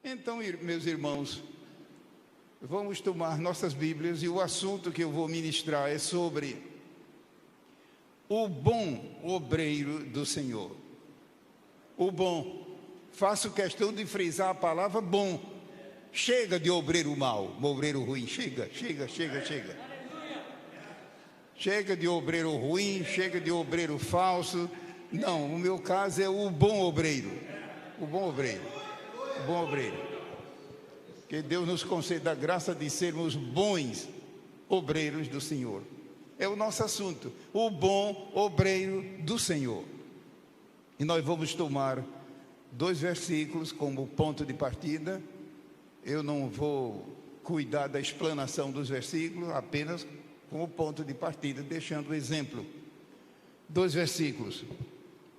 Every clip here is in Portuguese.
Então, meus irmãos, vamos tomar nossas Bíblias e o assunto que eu vou ministrar é sobre o bom obreiro do Senhor. O bom. Faço questão de frisar a palavra bom. Chega de obreiro mau, obreiro ruim. Chega. Chega de obreiro ruim, chega de obreiro falso. Não, o meu caso é o bom obreiro. O bom obreiro. Que Deus nos conceda a graça de sermos bons obreiros do Senhor. É o nosso assunto, o bom obreiro do Senhor. E nós vamos tomar 2 versículos como ponto de partida. Eu não vou cuidar da explanação dos versículos, apenas como ponto de partida, deixando o exemplo. 2 versículos.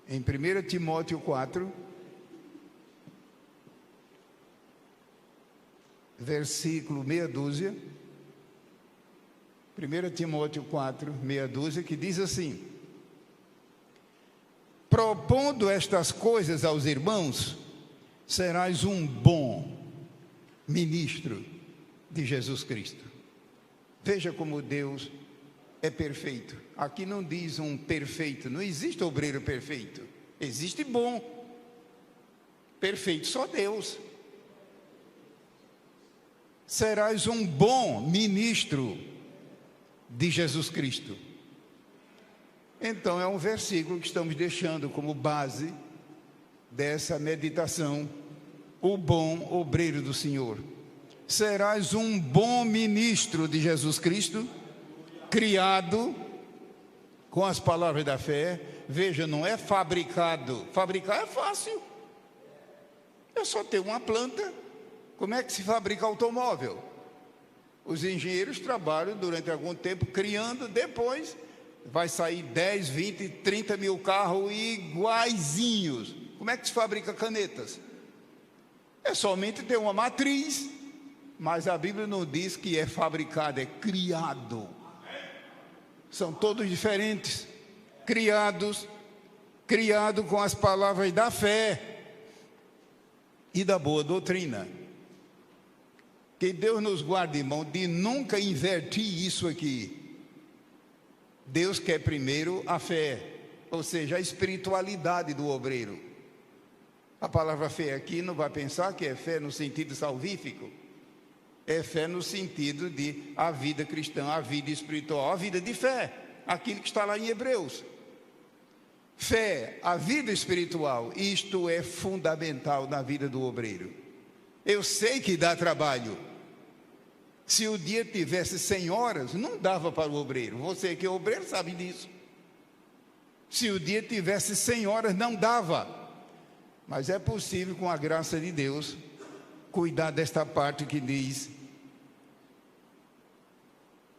Em 1 Timóteo 4, versículo meia dúzia. 1 Timóteo 4, meia dúzia, que diz assim: propondo estas coisas aos irmãos, serás um bom ministro de Jesus Cristo. Veja como Deus é perfeito. Aqui não diz um perfeito, não existe obreiro perfeito. Existe bom. Perfeito só Deus. Serás um bom ministro de Jesus Cristo. Então é um versículo que estamos deixando como base dessa meditação. O bom obreiro do Senhor. Serás um bom ministro de Jesus Cristo, criado com as palavras da fé. Veja, não é fabricado. Fabricar é fácil. É só ter uma planta. Como é que se fabrica automóvel? Os engenheiros trabalham durante algum tempo criando, depois vai sair 10, 20, 30 mil carros iguaizinhos. Como é que se fabrica canetas? É somente ter uma matriz, mas a Bíblia não diz que é fabricado, é criado. São todos diferentes, criado com as palavras da fé e da boa doutrina. Que Deus nos guarde, irmão, de nunca invertir isso aqui. Deus quer primeiro a fé, ou seja, a espiritualidade do obreiro. A palavra fé aqui não vai pensar que é fé no sentido salvífico. É fé no sentido de a vida cristã, a vida espiritual, a vida de fé. Aquilo que está lá em Hebreus. Fé, a vida espiritual, isto é fundamental na vida do obreiro. Eu sei que dá trabalho. Se o dia tivesse 100 horas, não dava para o obreiro. Você que é obreiro sabe disso. Se o dia tivesse 100 horas, não dava. Mas é possível, com a graça de Deus, cuidar desta parte que diz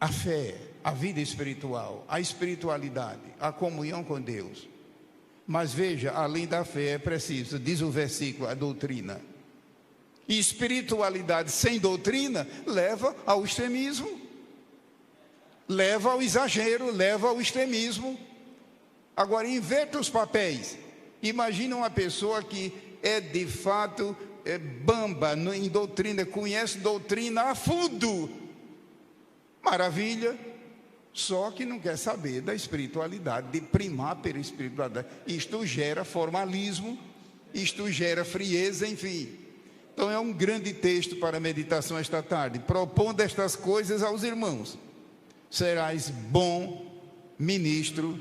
a fé, a vida espiritual, a espiritualidade, a comunhão com Deus. Mas veja, além da fé é preciso, diz o versículo, a doutrina. E espiritualidade sem doutrina leva ao extremismo, leva ao exagero, leva ao extremismo. Agora, inverta os papéis. Imagina uma pessoa que é de fato bamba em doutrina, conhece doutrina a fundo. Maravilha. Só que não quer saber da espiritualidade, de primar pela espiritualidade. Isto gera formalismo, isto gera frieza, enfim. Então é um grande texto para meditação esta tarde. Propondo estas coisas aos irmãos, serás bom ministro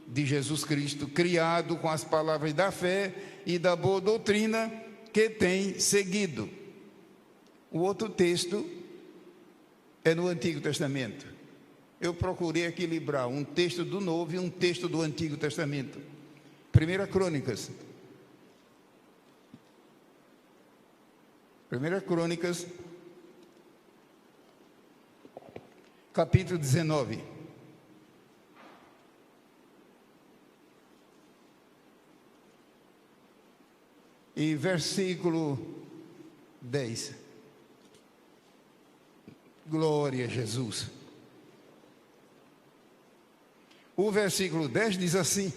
de Jesus Cristo, criado com as palavras da fé e da boa doutrina que tem seguido. O outro texto é no Antigo Testamento. Eu procurei equilibrar um texto do Novo e um texto do Antigo Testamento. 1 Crônicas. 1 Crônicas, capítulo 19. E versículo 10. Glória a Jesus. O versículo 10 diz assim,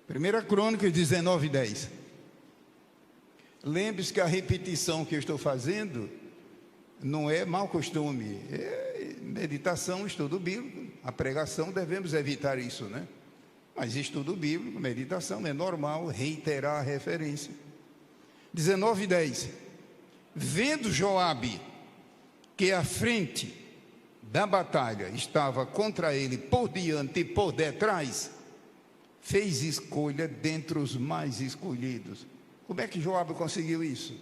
1 Crônicas 19, 10. Lembre-se que a repetição que eu estou fazendo não é mau costume, é meditação, estudo bíblico. A pregação devemos evitar isso, né? Mas estudo bíblico, meditação, é normal reiterar a referência. 19:10. Vendo Joabe que a frente da batalha estava contra ele por diante e por detrás, fez escolha dentre os mais escolhidos. Como é que Joabe conseguiu isso?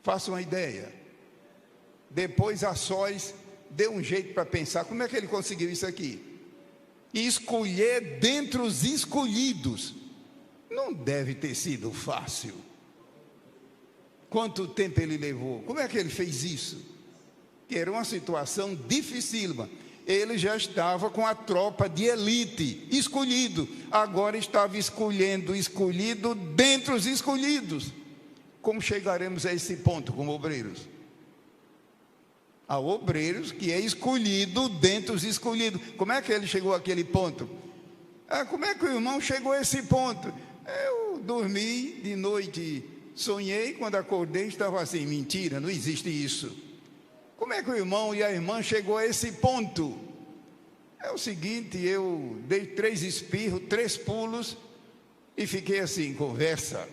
Faça uma ideia. Depois a sós deu um jeito para pensar, como é que ele conseguiu isso aqui? E escolher dentre os escolhidos. Não deve ter sido fácil. Quanto tempo ele levou? Como é que ele fez isso? Que era uma situação dificílima. Ele já estava com a tropa de elite, escolhido. Agora estava escolhido dentre os escolhidos. Como chegaremos a esse ponto como obreiros? Há obreiros que é escolhido dentre os escolhidos. Como é que ele chegou àquele ponto? Como é que o irmão chegou a esse ponto? Eu dormi de noite, sonhei, quando acordei estava assim. Mentira, não existe isso. Como é que o irmão e a irmã chegou a esse ponto? É o seguinte, eu dei 3 espirros, 3 pulos e fiquei assim, conversa.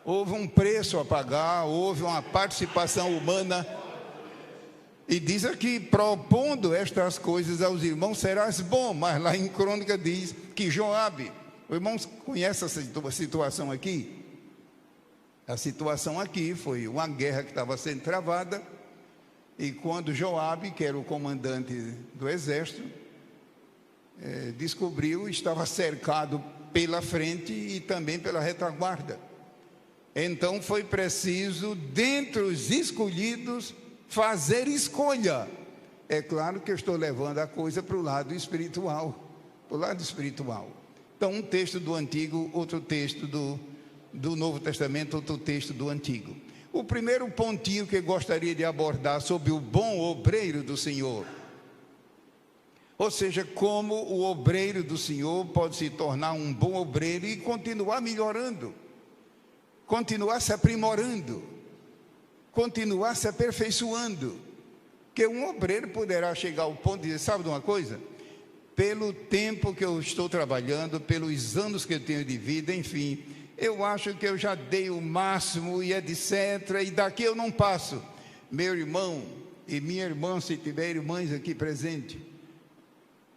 Houve um preço a pagar, houve uma participação humana. E diz aqui, propondo estas coisas aos irmãos, serás bom. Mas lá em Crônica diz que Joabe, os irmãos conhecem essa situação aqui? A situação aqui foi uma guerra que estava sendo travada. E quando Joabe, que era o comandante do exército, descobriu, estava cercado pela frente e também pela retaguarda. Então foi preciso, dentre os escolhidos, fazer escolha. É claro que eu estou levando a coisa para o lado espiritual. Para o lado espiritual. Então, um texto do Antigo, outro texto do Novo Testamento, outro texto do Antigo. O primeiro pontinho que eu gostaria de abordar sobre o bom obreiro do Senhor. Ou seja, como o obreiro do Senhor pode se tornar um bom obreiro e continuar melhorando, continuar se aprimorando, continuar se aperfeiçoando. Que um obreiro poderá chegar ao ponto de dizer, sabe de uma coisa? Pelo tempo que eu estou trabalhando, pelos anos que eu tenho de vida, enfim, eu acho que eu já dei o máximo e etc. E daqui eu não passo. Meu irmão e minha irmã, se tiver irmãs aqui presentes,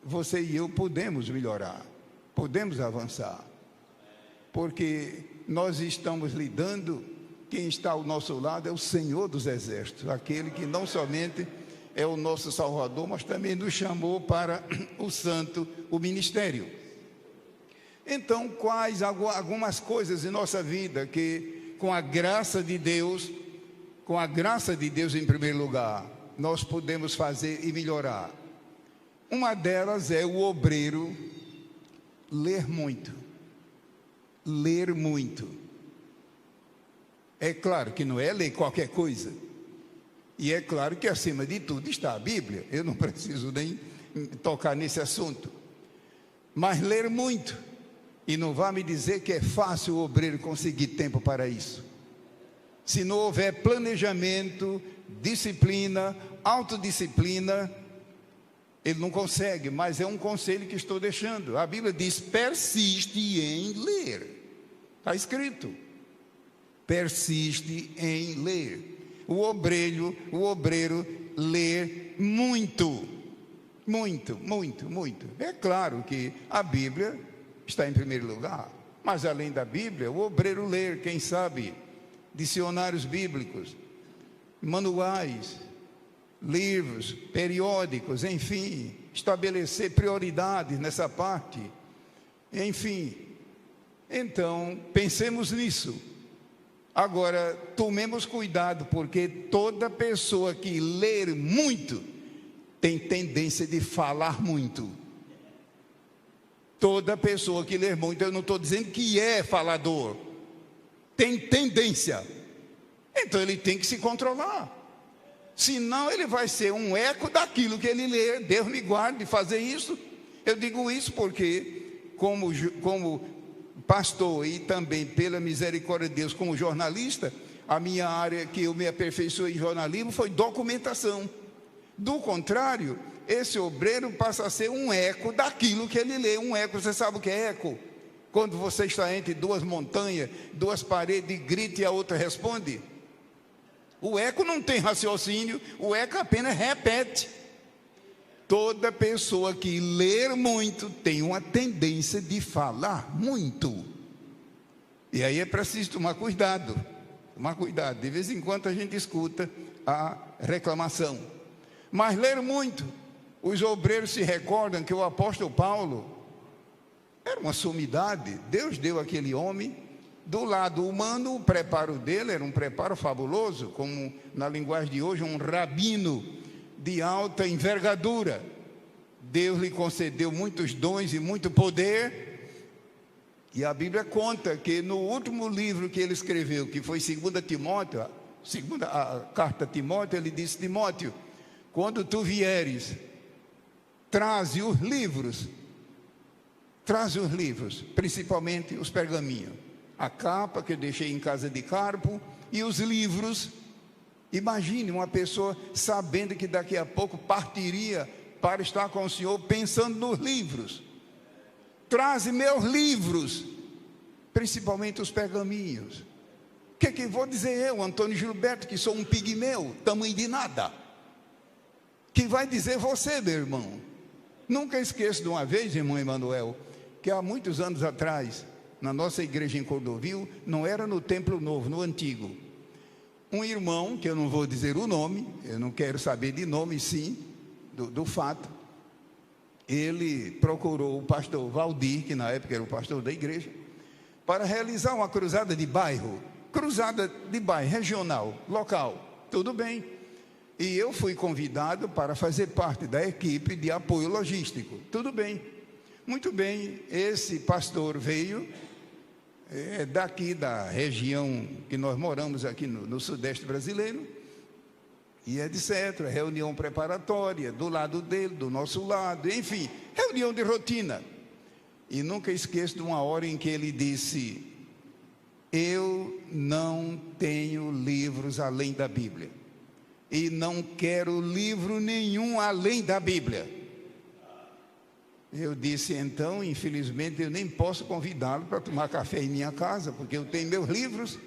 você e eu podemos melhorar, podemos avançar. Porque nós estamos lidando, quem está ao nosso lado é o Senhor dos Exércitos, aquele que não somente é o nosso Salvador, mas também nos chamou para o santo, o ministério. Então, quais algumas coisas em nossa vida que, com a graça de Deus em primeiro lugar, nós podemos fazer e melhorar? Uma delas é o obreiro ler muito. Ler muito. É claro que não é ler qualquer coisa. E é claro que acima de tudo está a Bíblia. Eu não preciso nem tocar nesse assunto. Mas ler muito. E não vá me dizer que é fácil o obreiro conseguir tempo para isso. Se não houver planejamento, disciplina, autodisciplina, ele não consegue. Mas é um conselho que estou deixando. A Bíblia diz, persiste em ler. Está escrito. Persiste em ler. O obreiro lê muito. Muito, muito, muito. É claro que a Bíblia está em primeiro lugar, mas além da Bíblia, o obreiro lê, quem sabe, dicionários bíblicos, manuais, livros, periódicos, enfim, estabelecer prioridades nessa parte, enfim. Então, pensemos nisso. Agora, tomemos cuidado, porque toda pessoa que lê muito tem tendência de falar muito. Toda pessoa que lê muito, eu não estou dizendo que é falador, tem tendência. Então ele tem que se controlar. Senão ele vai ser um eco daquilo que ele lê. Deus me guarde de fazer isso. Eu digo isso porque, como pastor e também pela misericórdia de Deus como jornalista, a minha área que eu me aperfeiçoei em jornalismo foi documentação. Do contrário, esse obreiro passa a ser um eco daquilo que ele lê. Um eco, você sabe o que é eco? Quando você está entre duas montanhas, duas paredes, e grita e a outra responde. O eco não tem raciocínio, o eco apenas repete. Toda pessoa que lê muito tem uma tendência de falar muito. E aí é preciso tomar cuidado. Tomar cuidado. De vez em quando a gente escuta a reclamação. Mas ler muito. Os obreiros se recordam que o apóstolo Paulo era uma sumidade. Deus deu àquele homem, do lado humano, o preparo dele era um preparo fabuloso, como na linguagem de hoje, um rabino de alta envergadura. Deus lhe concedeu muitos dons e muito poder. E a Bíblia conta que no último livro que ele escreveu, que foi 2 Timóteo, a carta a Timóteo, ele disse: Timóteo, quando tu vieres, traze os livros, principalmente os pergaminhos, a capa que eu deixei em casa de Carpo e os livros. Imagine uma pessoa sabendo que daqui a pouco partiria para estar com o Senhor, pensando nos livros. Traze meus livros, principalmente os pergaminhos. O que vou dizer eu, Antônio Gilberto, que sou um pigmeu, tamanho de nada? Que vai dizer você, meu irmão? Nunca esqueço de uma vez, irmão Emanuel, que há muitos anos atrás, na nossa igreja em Cordovil, não era no Templo Novo, no Antigo, um irmão, que eu não vou dizer o nome, eu não quero saber de nome, sim, do fato, ele procurou o pastor Valdir, que na época era o pastor da igreja, para realizar uma cruzada de bairro, regional, local. Tudo bem. E eu fui convidado para fazer parte da equipe de apoio logístico. Tudo bem. Muito bem, esse pastor veio daqui da região que nós moramos aqui no Sudeste brasileiro, e etc., reunião preparatória, do lado dele, do nosso lado, enfim, reunião de rotina. E nunca esqueço de uma hora em que ele disse: eu não tenho livros além da Bíblia, e não quero livro nenhum além da Bíblia. Eu disse: então, infelizmente, eu nem posso convidá-lo para tomar café em minha casa, porque eu tenho meus livros.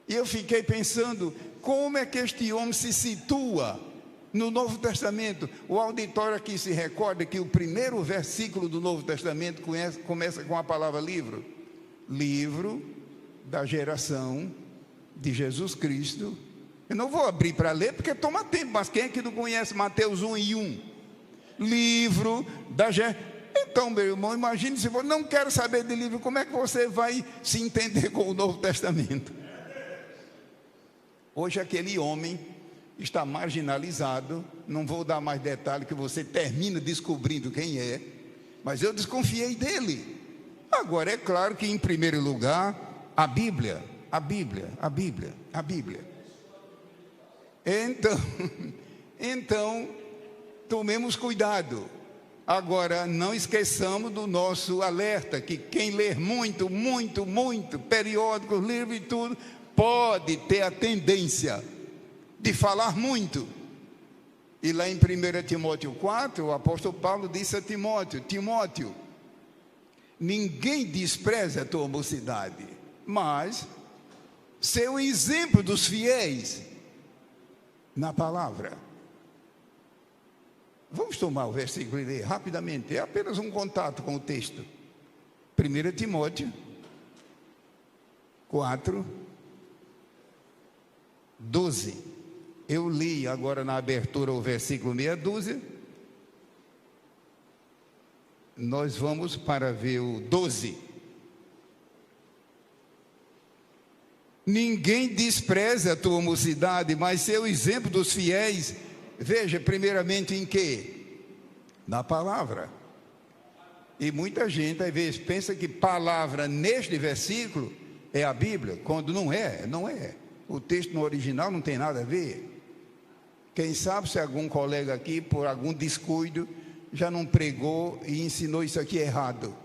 E eu fiquei pensando, como é que este homem se situa no Novo Testamento? O auditório aqui se recorda que o primeiro versículo do Novo Testamento começa com a palavra livro. Livro da geração de Jesus Cristo. Eu não vou abrir para ler, porque toma tempo, mas quem é que não conhece Mateus 1:1? Livro da geração. Então, meu irmão, imagine se você não quer saber de livro, como é que você vai se entender com o Novo Testamento? Hoje aquele homem está marginalizado. Não vou dar mais detalhe, que você termina descobrindo quem é, mas eu desconfiei dele. Agora, é claro que em primeiro lugar, a Bíblia. Então, tomemos cuidado. Agora, não esqueçamos do nosso alerta, que quem ler muito, periódicos, livros e tudo, pode ter a tendência de falar muito. E lá em 1 Timóteo 4, o apóstolo Paulo disse a Timóteo: Timóteo, ninguém despreze a tua mocidade, mas ser um exemplo dos fiéis na palavra. Vamos tomar o versículo e ler rapidamente, é apenas um contato com o texto. 1 Timóteo 4, 12. Eu li agora na abertura o versículo meia dúzia. Nós vamos para ver o 12. Ninguém despreze a tua mocidade, mas ser o exemplo dos fiéis. Veja, primeiramente em quê? Na palavra. E muita gente às vezes pensa que palavra neste versículo é a Bíblia, quando não é. O texto no original não tem nada a ver. Quem sabe se algum colega aqui, por algum descuido, já não pregou e ensinou isso aqui errado.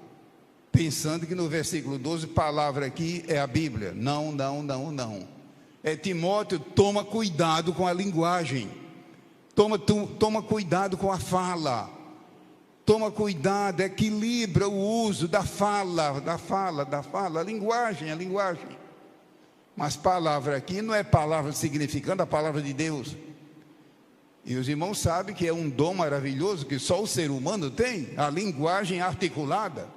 pensando que no versículo 12, palavra aqui é a Bíblia. Não, não, não, não. Timóteo, toma cuidado com a linguagem. Toma cuidado com a fala. Toma cuidado, equilibra o uso da fala, a linguagem. Mas palavra aqui não é palavra significando a palavra de Deus. E os irmãos sabem que é um dom maravilhoso que só o ser humano tem, a linguagem articulada.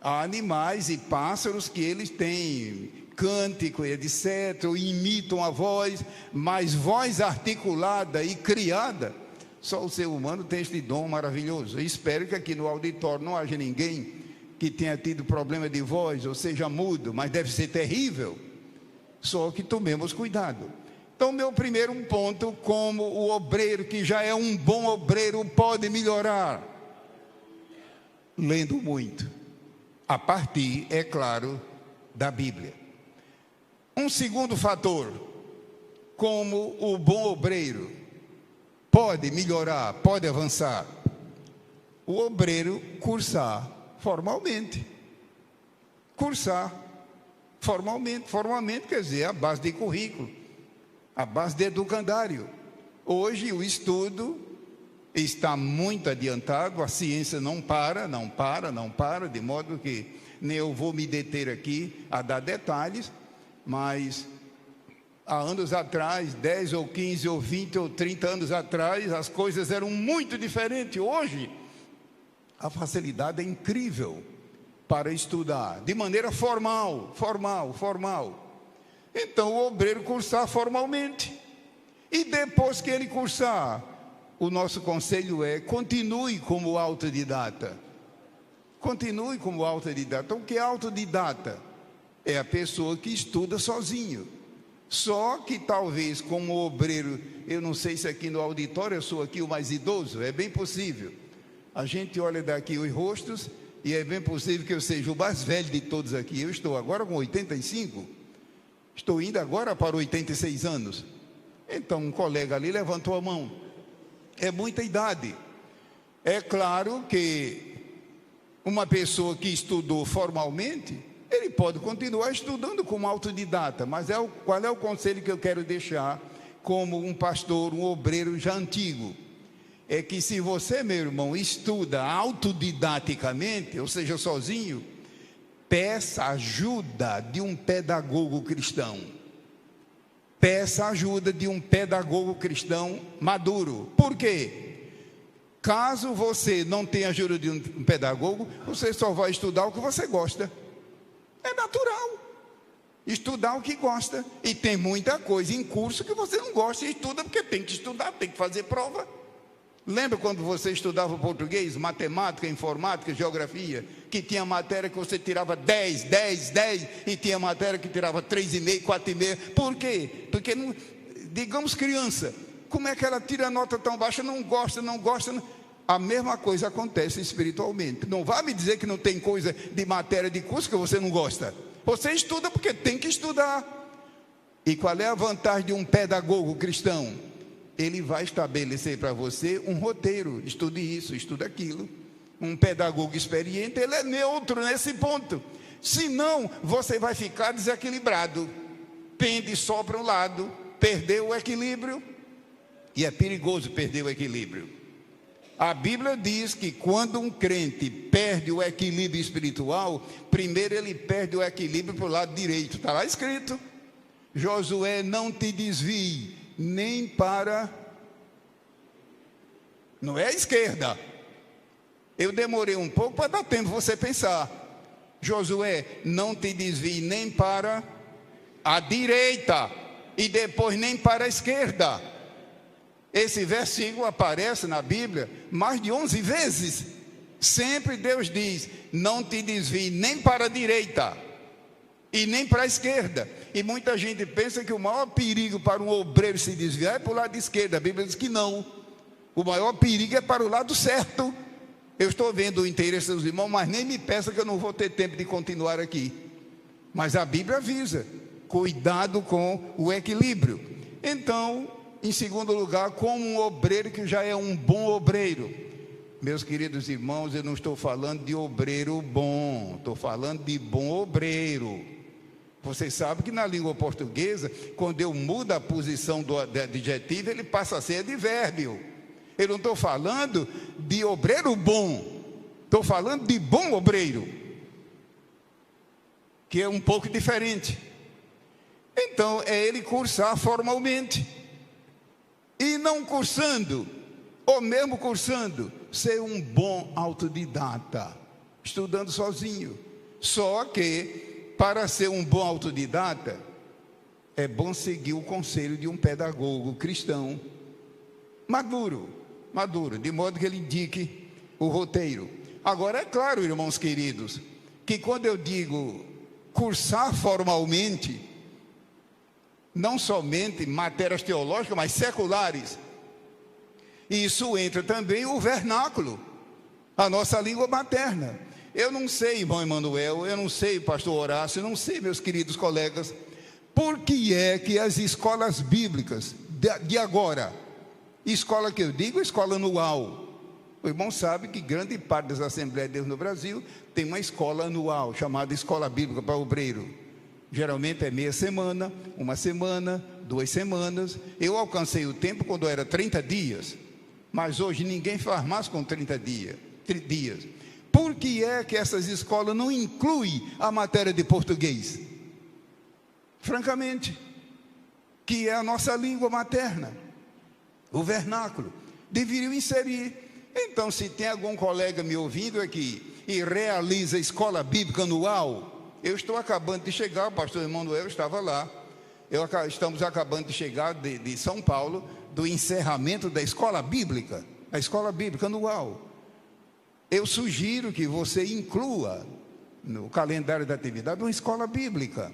Há animais e pássaros que eles têm cântico, etc., imitam a voz, mas voz articulada e criada, só o ser humano tem este dom maravilhoso. Eu espero que aqui no auditório não haja ninguém que tenha tido problema de voz, ou seja, mudo, mas deve ser terrível. Só que tomemos cuidado. Então, meu primeiro ponto, como o obreiro que já é um bom obreiro pode melhorar? Lendo muito, a partir, é claro, da Bíblia. Um segundo fator, como o bom obreiro pode melhorar, pode avançar, o obreiro cursar formalmente. Formalmente quer dizer a base de currículo, a base de educandário. Hoje o estudo está muito adiantado, a ciência não para, de modo que nem eu vou me deter aqui a dar detalhes, mas há anos atrás, 10 ou 15 ou 20 ou 30 anos atrás, as coisas eram muito diferentes. Hoje, a facilidade é incrível para estudar, de maneira formal. Então, o obreiro cursar formalmente. E depois que ele cursar, o nosso conselho é, continue como autodidata. Então, o que é autodidata? É a pessoa que estuda sozinho. Só que talvez como obreiro, eu não sei se aqui no auditório eu sou aqui o mais idoso, é bem possível. A gente olha daqui os rostos e é bem possível que eu seja o mais velho de todos aqui. Eu estou agora com 85, estou indo agora para 86 anos. Então um colega ali levantou a mão. É muita idade. É claro que uma pessoa que estudou formalmente, ele pode continuar estudando como autodidata, mas qual é o conselho que eu quero deixar como um pastor, um obreiro já antigo? É que se você, meu irmão, estuda autodidaticamente, ou seja, sozinho, peça ajuda de um pedagogo cristão. Peça ajuda de um pedagogo cristão maduro. Por quê? Caso você não tenha ajuda de um pedagogo, você só vai estudar o que você gosta. É natural estudar o que gosta. E tem muita coisa em curso que você não gosta e estuda porque tem que estudar, tem que fazer prova. Lembra quando você estudava português, matemática, informática, geografia, que tinha matéria que você tirava 10, e tinha matéria que tirava 3,5, 4,5. Por quê? Porque, não, digamos, criança, como é que ela tira a nota tão baixa? Não gosta. A mesma coisa acontece espiritualmente. Não vá me dizer que não tem coisa de matéria de curso que você não gosta. Você estuda porque tem que estudar. E qual é a vantagem de um pedagogo cristão? Ele vai estabelecer para você um roteiro. Estude isso, estude aquilo. Um pedagogo experiente, ele é neutro nesse ponto. Senão, você vai ficar desequilibrado. Pende só para um lado, perdeu o equilíbrio. E é perigoso perder o equilíbrio. A Bíblia diz que quando um crente perde o equilíbrio espiritual, primeiro ele perde o equilíbrio para o lado direito. Está lá escrito. Josué, não te desvie nem para... Não é a esquerda. Eu demorei um pouco para dar tempo você pensar. Josué, não te desvie nem para a direita e depois nem para a esquerda. Esse versículo aparece na Bíblia mais de 11 vezes. Sempre Deus diz, não te desvie nem para a direita e nem para a esquerda. E muita gente pensa que o maior perigo para um obreiro se desviar é para o lado esquerdo. A Bíblia diz que não. O maior perigo é para o lado certo. Eu estou vendo o interesse dos irmãos, mas nem me peça que eu não vou ter tempo de continuar aqui. Mas a Bíblia avisa, cuidado com o equilíbrio. Então, em segundo lugar, como um obreiro que já é um bom obreiro, Meus queridos irmãos, eu não estou falando de obreiro bom, estou falando de bom obreiro. Vocês sabem que na língua portuguesa, quando eu mudo a posição do adjetivo, ele passa a ser advérbio. Eu não estou falando de obreiro bom, estou falando de bom obreiro, que é um pouco diferente. Então, é ele cursar formalmente, e não cursando, ou mesmo cursando, ser um bom autodidata, estudando sozinho. Só que, para ser um bom autodidata, é bom seguir o conselho de um pedagogo cristão, maduro, de modo que ele indique o roteiro. Agora, é claro, irmãos queridos, que quando eu digo cursar formalmente, não somente matérias teológicas, mas seculares, isso entra também o vernáculo, a nossa língua materna. Eu não sei, irmão Emanuel, eu não sei, pastor Horácio, eu não sei, meus queridos colegas, por que é que as escolas bíblicas de agora, escola que eu digo, escola anual, o irmão sabe que grande parte das Assembleias de Deus no Brasil tem uma escola anual, chamada Escola Bíblica para Obreiro. Geralmente é meia semana, uma semana, 2 semanas. Eu alcancei o tempo quando era 30 dias, mas hoje ninguém faz mais com 30 dias. Por que é que essas escolas não incluem a matéria de português? Francamente, que é a nossa língua materna, o vernáculo, deveriam inserir. Então, se tem algum colega me ouvindo aqui e realiza escola bíblica anual, eu estou acabando de chegar, o pastor Emanuel estava lá, estamos acabando de chegar de São Paulo, do encerramento da escola bíblica, a escola bíblica anual. Eu sugiro que você inclua no calendário da atividade uma escola bíblica,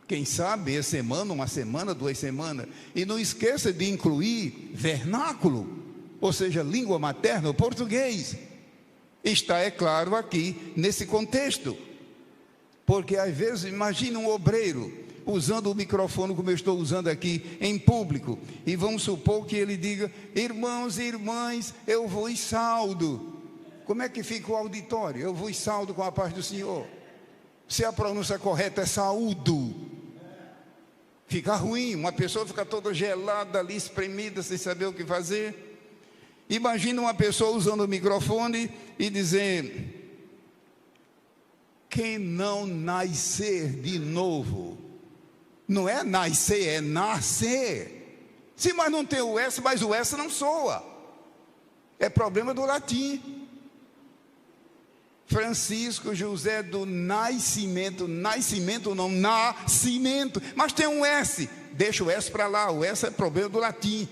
quem sabe essa semana, uma semana, 2 semanas, e não esqueça de incluir vernáculo, ou seja, língua materna, o português. Está, é claro, aqui nesse contexto. Porque às vezes, imagine um obreiro usando o microfone como eu estou usando aqui em público, e vamos supor que ele diga: irmãos e irmãs, eu vos saldo. Como é que fica o auditório? Eu vos saldo com a paz do Senhor. Se a pronúncia correta é saúdo, fica ruim, uma pessoa fica toda gelada ali, espremida, sem saber o que fazer. Imagina uma pessoa usando o microfone e dizer: quem não nascer de novo, não é nascer, é nascer. Sim, mas não tem o S, mas o S não soa. É problema do latim. Francisco José do Nascimento, nascimento não, nascimento, mas tem um S, deixa o S para lá, o S é problema do latim.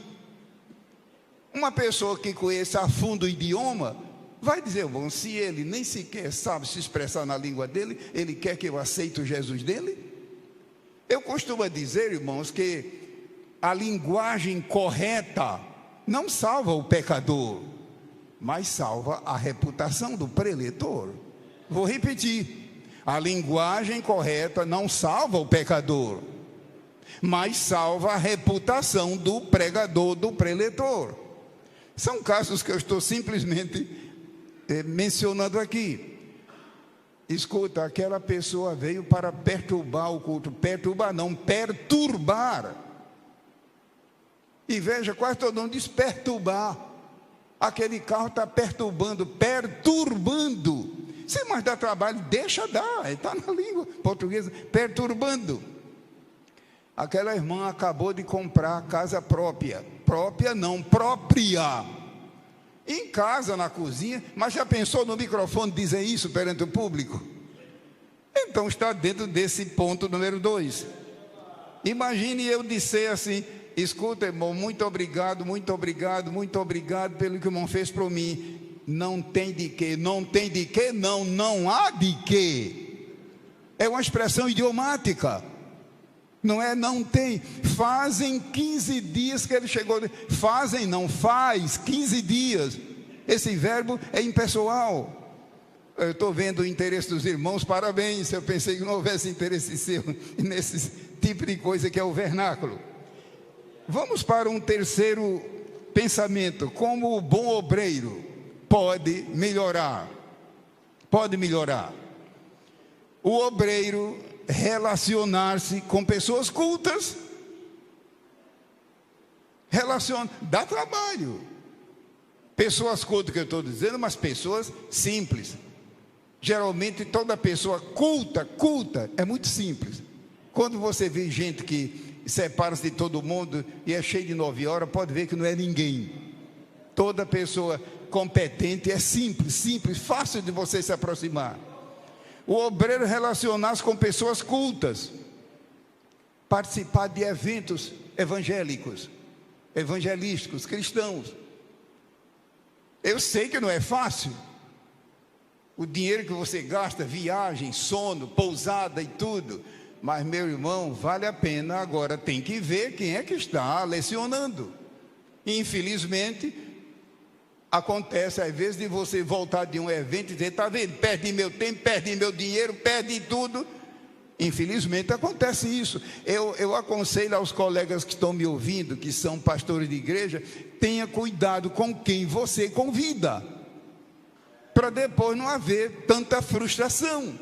Uma pessoa que conhece a fundo o idioma, vai dizer: bom, se ele nem sequer sabe se expressar na língua dele, ele quer que eu aceite o Jesus dele? Eu costumo dizer, irmãos, que a linguagem correta não salva o pecador, mas salva a reputação do preletor. Vou repetir: a linguagem correta não salva o pecador, mas salva a reputação do pregador, do preletor. São casos que eu estou simplesmente mencionando aqui. Escuta, aquela pessoa veio para perturbar o culto. Perturbar não, perturbar. E veja, quase todo mundo diz perturbar. Aquele carro está perturbando. Se mais dá trabalho, deixa dar. Está na língua portuguesa, perturbando. Aquela irmã acabou de comprar casa própria. Própria não, própria. Em casa, na cozinha, mas já pensou no microfone dizer isso perante o público? Então está dentro desse ponto número 2. Imagine eu dizer assim: escuta, irmão, muito obrigado pelo que o irmão fez para mim. Não tem de quê, não há de quê. É uma expressão idiomática. Não é não tem. Fazem 15 dias que ele chegou. Fazem não, faz 15 dias. Esse verbo é impessoal. Eu estou vendo o interesse dos irmãos, parabéns. Eu pensei que não houvesse interesse seu nesse tipo de coisa que é o vernáculo. Vamos para um terceiro pensamento. Como o bom obreiro, pode melhorar. Pode melhorar. O obreiro relacionar-se com pessoas cultas. Dá trabalho. Pessoas cultas que eu estou dizendo, mas pessoas simples. Geralmente toda pessoa culta é muito simples. Quando você vê gente que separa-se de todo mundo e é cheio de 9 horas, pode ver que não é ninguém. Toda pessoa competente é simples, fácil de você se aproximar. O obreiro relacionar-se com pessoas cultas, participar de eventos evangelísticos, cristãos. Eu sei que não é fácil. O dinheiro que você gasta, viagem, sono, pousada e tudo. Mas, meu irmão, vale a pena. Agora tem que ver quem é que está lecionando. Infelizmente, acontece às vezes de você voltar de um evento e dizer: está vendo, perdi meu tempo, perdi meu dinheiro, perdi tudo. Infelizmente acontece isso. Eu aconselho aos colegas que estão me ouvindo, que são pastores de igreja, tenha cuidado com quem você convida, para depois não haver tanta frustração.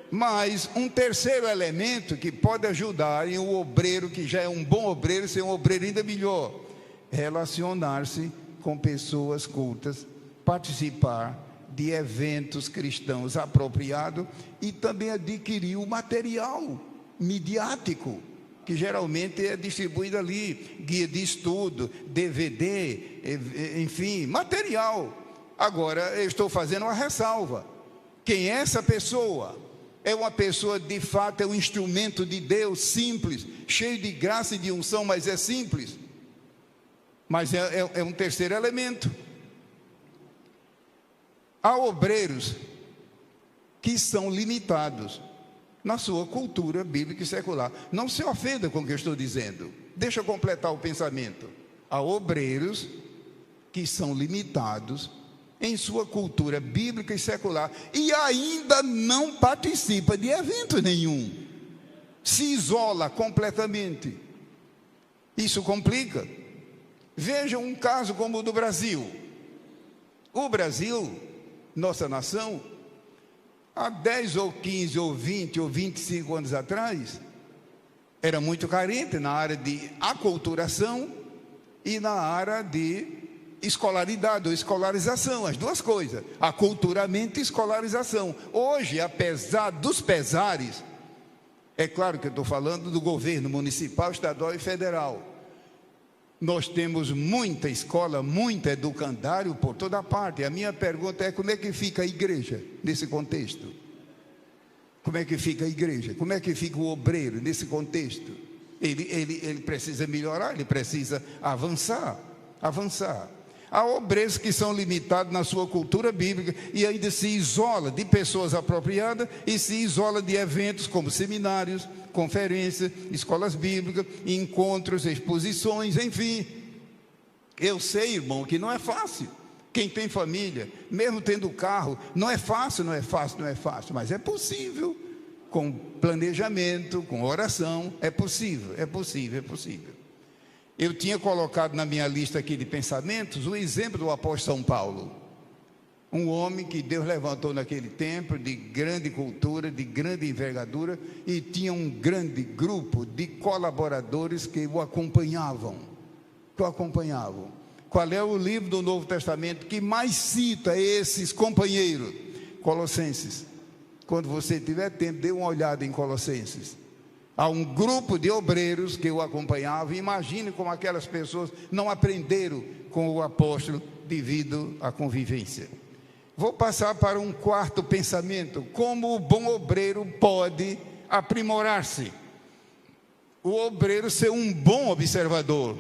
Mas um terceiro elemento que pode ajudar em um obreiro que já é um bom obreiro ser um obreiro ainda melhor: relacionar-se com pessoas cultas, participar de eventos cristãos apropriados e também adquirir o material midiático, que geralmente é distribuído ali, guia de estudo, DVD, enfim, material. Agora, eu estou fazendo uma ressalva: quem é essa pessoa? É uma pessoa, de fato, é um instrumento de Deus, simples, cheio de graça e de unção, mas é simples. Mas é um terceiro elemento. Há obreiros que são limitados na sua cultura bíblica e secular. Não se ofenda com o que eu estou dizendo. Deixa eu completar o pensamento. Há obreiros que são limitados em sua cultura bíblica e secular e ainda não participa de evento nenhum. Se isola completamente. Isso complica. Veja um caso como o do Brasil. O Brasil, nossa nação, há 10 ou 15 ou 20 ou 25 anos atrás, era muito carente na área de aculturação e na área de escolaridade ou escolarização, as duas coisas, aculturamento e escolarização. Hoje, apesar dos pesares, é claro que eu estou falando do governo municipal, estadual e federal, nós temos muita escola, muito educandário por toda parte. A minha pergunta é: como é que fica a igreja nesse contexto? Como é que fica a igreja? Como é que fica o obreiro nesse contexto? Ele precisa melhorar, ele precisa avançar. Há obreiros que são limitados na sua cultura bíblica e ainda se isola de pessoas apropriadas e se isola de eventos como seminários, conferências, escolas bíblicas, encontros, exposições, enfim. Eu sei, irmão, que não é fácil. Quem tem família, mesmo tendo carro, não é fácil, mas é possível. Com planejamento, com oração, é possível. Eu tinha colocado na minha lista aqui de pensamentos o exemplo do apóstolo São Paulo. Um homem que Deus levantou naquele tempo, de grande cultura, de grande envergadura, e tinha um grande grupo de colaboradores que o acompanhavam. Qual é o livro do Novo Testamento que mais cita esses companheiros? Colossenses. Quando você tiver tempo, dê uma olhada em Colossenses. Há um grupo de obreiros que o acompanhavam. Imagine como aquelas pessoas não aprenderam com o apóstolo devido à convivência. Vou passar para um quarto pensamento: como o bom obreiro pode aprimorar-se. O obreiro ser um bom observador,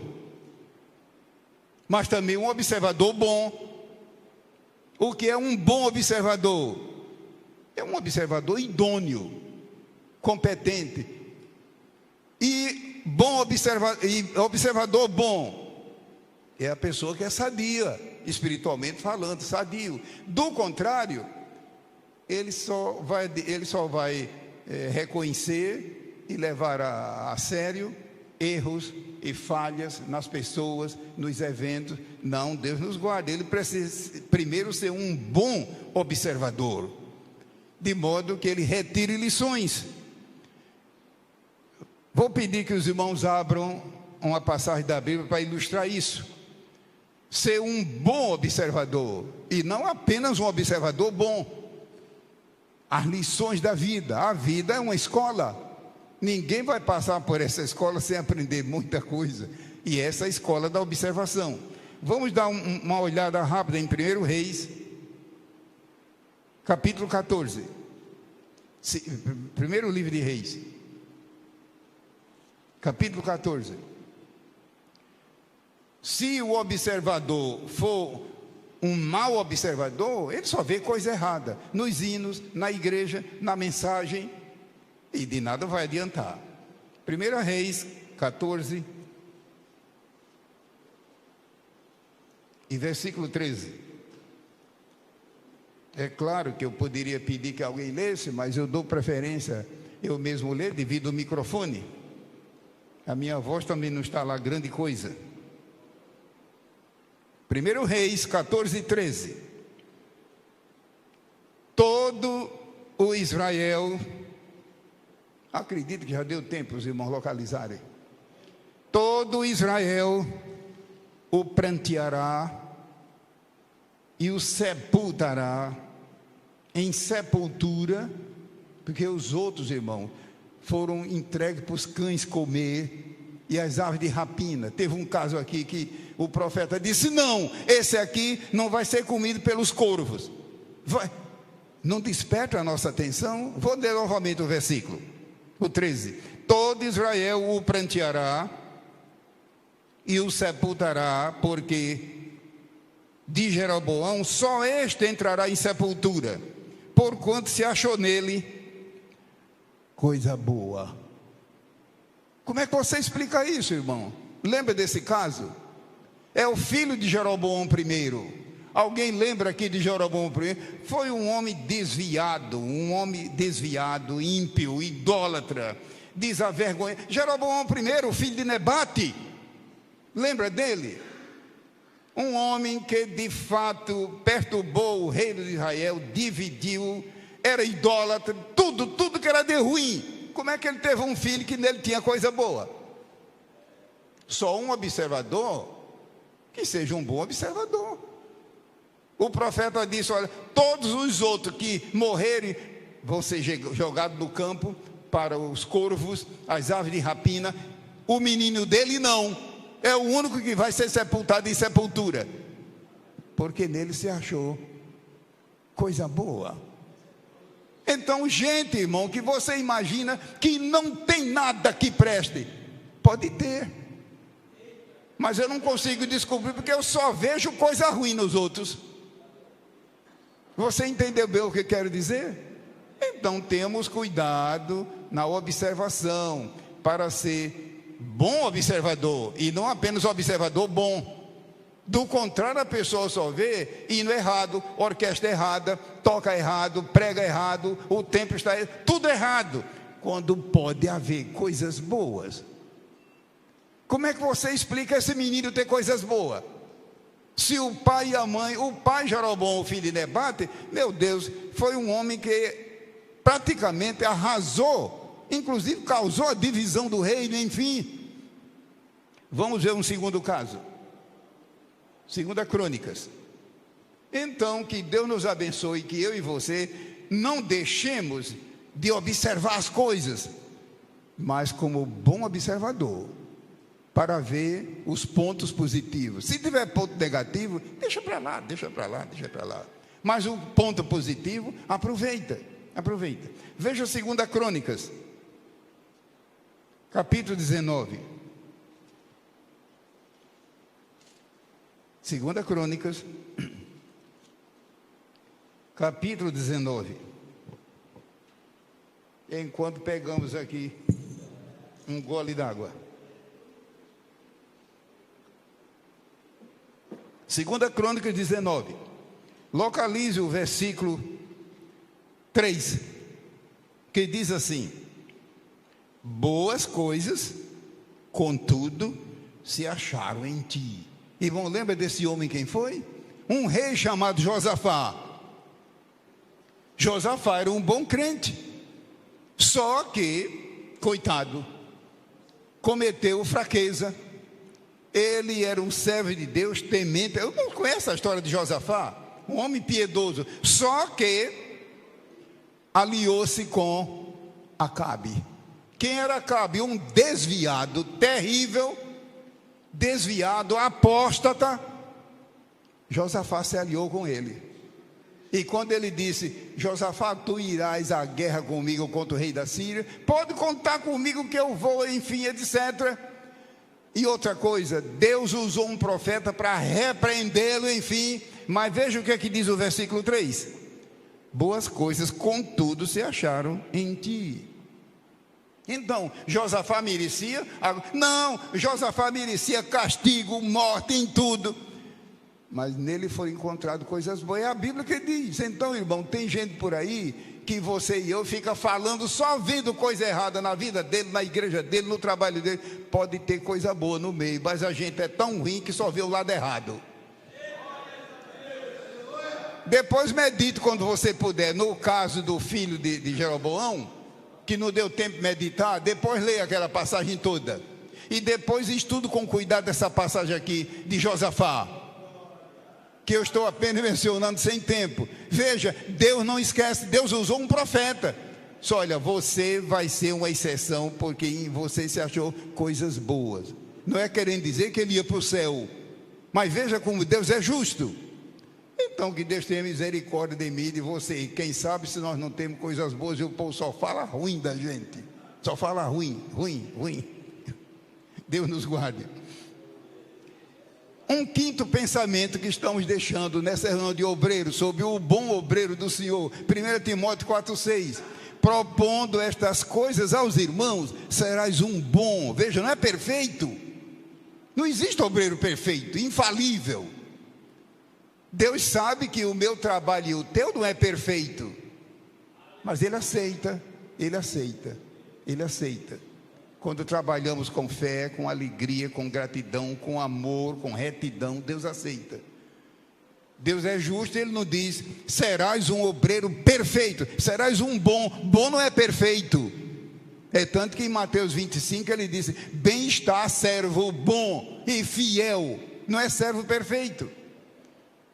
mas também um observador bom. O que é um bom observador? É um observador idôneo, competente. E observador bom é a pessoa que é sadia, espiritualmente falando, sadio. Do contrário, ele só vai reconhecer e levar a sério erros e falhas nas pessoas, nos eventos. Não, Deus nos guarda. Ele precisa primeiro ser um bom observador, de modo que ele retire lições. Vou pedir que os irmãos abram uma passagem da Bíblia para ilustrar isso. Ser um bom observador, e não apenas um observador bom. As lições da vida. A vida é uma escola. Ninguém vai passar por essa escola sem aprender muita coisa. E essa é a escola da observação. Vamos dar uma olhada rápida em 1 Reis, capítulo 14. Primeiro livro de Reis, capítulo 14. Se o observador for um mau observador, ele só vê coisa errada nos hinos, na igreja, na mensagem, e de nada vai adiantar. 1 Reis 14 e versículo 13. É claro que eu poderia pedir que alguém lesse, mas eu dou preferência eu mesmo ler devido ao microfone. A minha voz também não está lá grande coisa. 1 Reis 14 e 13. Todo o Israel, acredito que já deu tempo os irmãos localizarem. Todo Israel o pranteará e o sepultará em sepultura, porque os outros irmãos foram entregues para os cães comer e as aves de rapina. Teve um caso aqui que o profeta disse: não, esse aqui não vai ser comido pelos corvos. Não desperta a nossa atenção? Vou ler novamente o versículo, o 13. Todo Israel o pranteará e o sepultará, porque de Jeroboão só este entrará em sepultura, porquanto se achou nele coisa boa. Como é que você explica isso, irmão? Lembra desse caso? É o filho de Jeroboão I. Alguém lembra aqui de Jeroboão I? Foi um homem desviado, ímpio, idólatra, desavergonhado. Jeroboão I, o filho de Nebate, lembra dele? Um homem que de fato perturbou o reino de Israel, dividiu, era idólatra, tudo que era de ruim. Como é que ele teve um filho que nele tinha coisa boa? Só um observador, que seja um bom observador. O profeta disse: olha, todos os outros que morrerem vão ser jogados no campo para os corvos, as aves de rapina. O menino dele não, é o único que vai ser sepultado em sepultura, porque nele se achou coisa boa. Então, gente, irmão, que você imagina que não tem nada que preste, pode ter, mas eu não consigo descobrir, porque eu só vejo coisa ruim nos outros. Você entendeu bem o que eu quero dizer? Então temos cuidado na observação, para ser bom observador, e não apenas observador bom. Do contrário, a pessoa só vê hino errado, orquestra errada, toca errado, prega errado, o templo está tudo errado, quando pode haver coisas boas. Como é que você explica esse menino ter coisas boas? Se o pai e a mãe, o pai Jeroboão, o filho de Nebate, meu Deus, foi um homem que praticamente arrasou, inclusive causou a divisão do reino, enfim. Vamos ver um segundo caso. 2 Crônicas. Então, que Deus nos abençoe, que eu e você não deixemos de observar as coisas, mas como bom observador, para ver os pontos positivos. Se tiver ponto negativo, deixa para lá. Mas o ponto positivo, aproveita. Veja 2 Crônicas, capítulo 19. 2 Crônicas, capítulo 19. Enquanto pegamos aqui um gole d'água. 2 Crônicas 19. Localize o versículo 3, que diz assim: boas coisas, contudo, se acharam em ti. Irmão, lembra desse homem quem foi? Um rei chamado Josafá. Josafá era um bom crente, só que, coitado, cometeu fraqueza. Ele era um servo de Deus temente. Eu não conheço a história de Josafá, um homem piedoso, só que aliou-se com Acabe. Quem era Acabe? Um desviado, terrível, desviado, apóstata. Josafá se aliou com ele. E quando ele disse: Josafá, tu irás à guerra comigo contra o rei da Síria, pode contar comigo que eu vou, enfim, etc. E outra coisa, Deus usou um profeta para repreendê-lo, enfim. Mas veja o que é que diz o versículo 3: boas coisas, contudo, se acharam em ti. Então, Josafá merecia? Não, Josafá merecia castigo, morte, em tudo. Mas nele foram encontradas coisas boas. É a Bíblia que diz. Então, irmão, tem gente por aí que você e eu fica falando, só vendo coisa errada na vida dele, na igreja dele, no trabalho dele. Pode ter coisa boa no meio, mas a gente é tão ruim que só vê o lado errado. Depois medite quando você puder. No caso do filho de Jeroboão, que não deu tempo de meditar, depois leia aquela passagem toda. E depois estude com cuidado essa passagem aqui de Josafá, que eu estou apenas mencionando sem tempo. Veja, Deus não esquece, Deus usou um profeta. Só olha, você vai ser uma exceção, porque em você se achou coisas boas. Não é querendo dizer que ele ia para o céu, mas veja como Deus é justo. Então que Deus tenha misericórdia de mim e de você. E quem sabe se nós não temos coisas boas e o povo só fala ruim da gente. Só fala ruim. Deus nos guarde. Um quinto pensamento que estamos deixando nessa reunião de obreiros, sobre o bom obreiro do Senhor. 1 Timóteo 4,6. Propondo estas coisas aos irmãos, serás um bom. Veja, não é perfeito. Não existe obreiro perfeito, infalível. Deus sabe que o meu trabalho e o teu não é perfeito, mas Ele aceita. Quando trabalhamos com fé, com alegria, com gratidão, com amor, com retidão, Deus aceita. Deus é justo, Ele não diz: serás um obreiro perfeito, serás um bom. Bom não é perfeito. É tanto que em Mateus 25 Ele disse: bem está servo bom e fiel. Não é servo perfeito,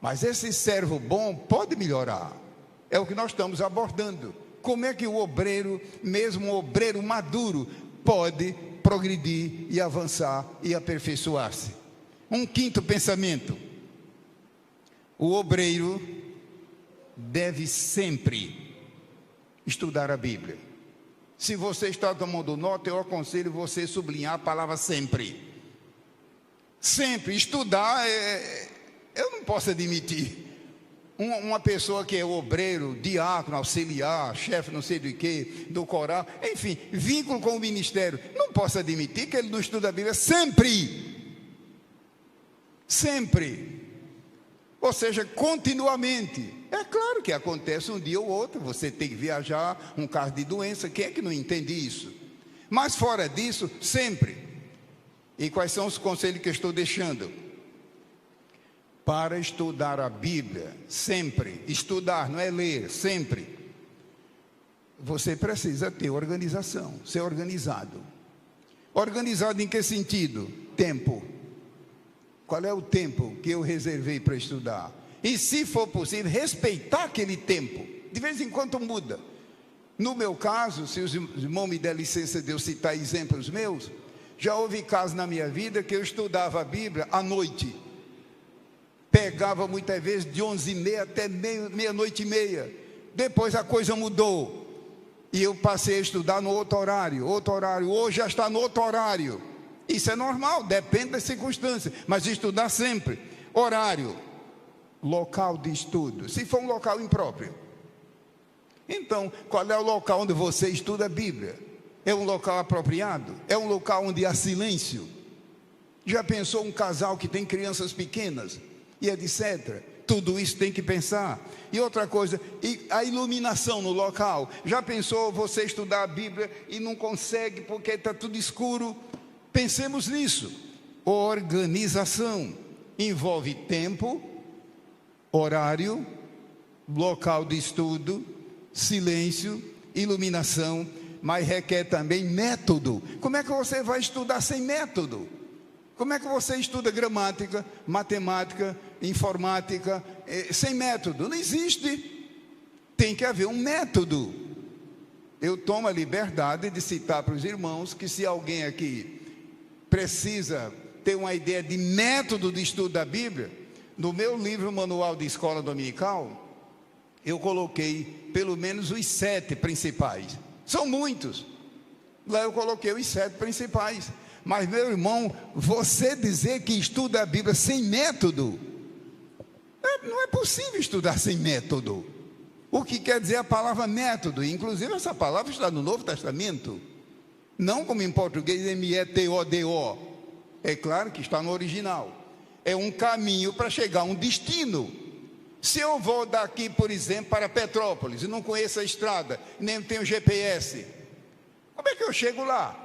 mas esse servo bom pode melhorar. É o que nós estamos abordando. Como é que o obreiro, mesmo um obreiro maduro, pode progredir e avançar e aperfeiçoar-se? Um quinto pensamento: o obreiro deve sempre estudar a Bíblia. Se você está tomando nota, eu aconselho você a sublinhar a palavra sempre. Sempre estudar eu não posso admitir uma pessoa que é obreiro, diácono, auxiliar, chefe não sei do que, do coral, enfim, vínculo com o ministério, não posso admitir que ele não estuda a Bíblia sempre, ou seja, continuamente. É claro que acontece um dia ou outro, você tem que viajar, um caso de doença, quem é que não entende isso? Mas fora disso, sempre. E quais são os conselhos que eu estou deixando? Para estudar a Bíblia, sempre, estudar não é ler, sempre, você precisa ter organização, ser organizado. Organizado em que sentido? Tempo. Qual é o tempo que eu reservei para estudar? E se for possível, respeitar aquele tempo. De vez em quando muda. No meu caso, se os irmãos me der licença de eu citar exemplos meus, já houve casos na minha vida que eu estudava a Bíblia à noite. Pegava muitas vezes de 11h30 até meia-noite e meia. Depois a coisa mudou e eu passei a estudar no outro horário. Hoje já está no outro horário. Isso é normal, depende das circunstâncias, mas estudar sempre. Horário, local de estudo, se for um local impróprio. Então, qual é o local onde você estuda a Bíblia? É um local apropriado? É um local onde há silêncio? Já pensou um casal que tem crianças pequenas e etc? Tudo isso tem que pensar. E outra coisa, e a iluminação no local. Já pensou você estudar a Bíblia e não consegue porque está tudo escuro? Pensemos nisso. organização. Envolve tempo, horário, local de estudo, silêncio, iluminação, mas requer também método. Como é que você vai estudar sem método? Como é que você estuda gramática, matemática, informática, sem método? Não existe. Tem que haver um método. Eu tomo a liberdade de citar para os irmãos que se alguém aqui precisa ter uma ideia de método de estudo da Bíblia, no meu livro Manual de Escola Dominical, eu coloquei pelo menos os 7 principais. São muitos. Lá eu coloquei os 7 principais. Mas, meu irmão, você dizer que estuda a Bíblia sem método, não é possível estudar sem método. O que quer dizer a palavra método? Inclusive essa palavra está no Novo Testamento. Não como em português, M-E-T-O-D-O. É claro que está no original. É um caminho para chegar a um destino. Se eu vou daqui, por exemplo, para Petrópolis e não conheço a estrada, nem tenho GPS, como é que eu chego lá?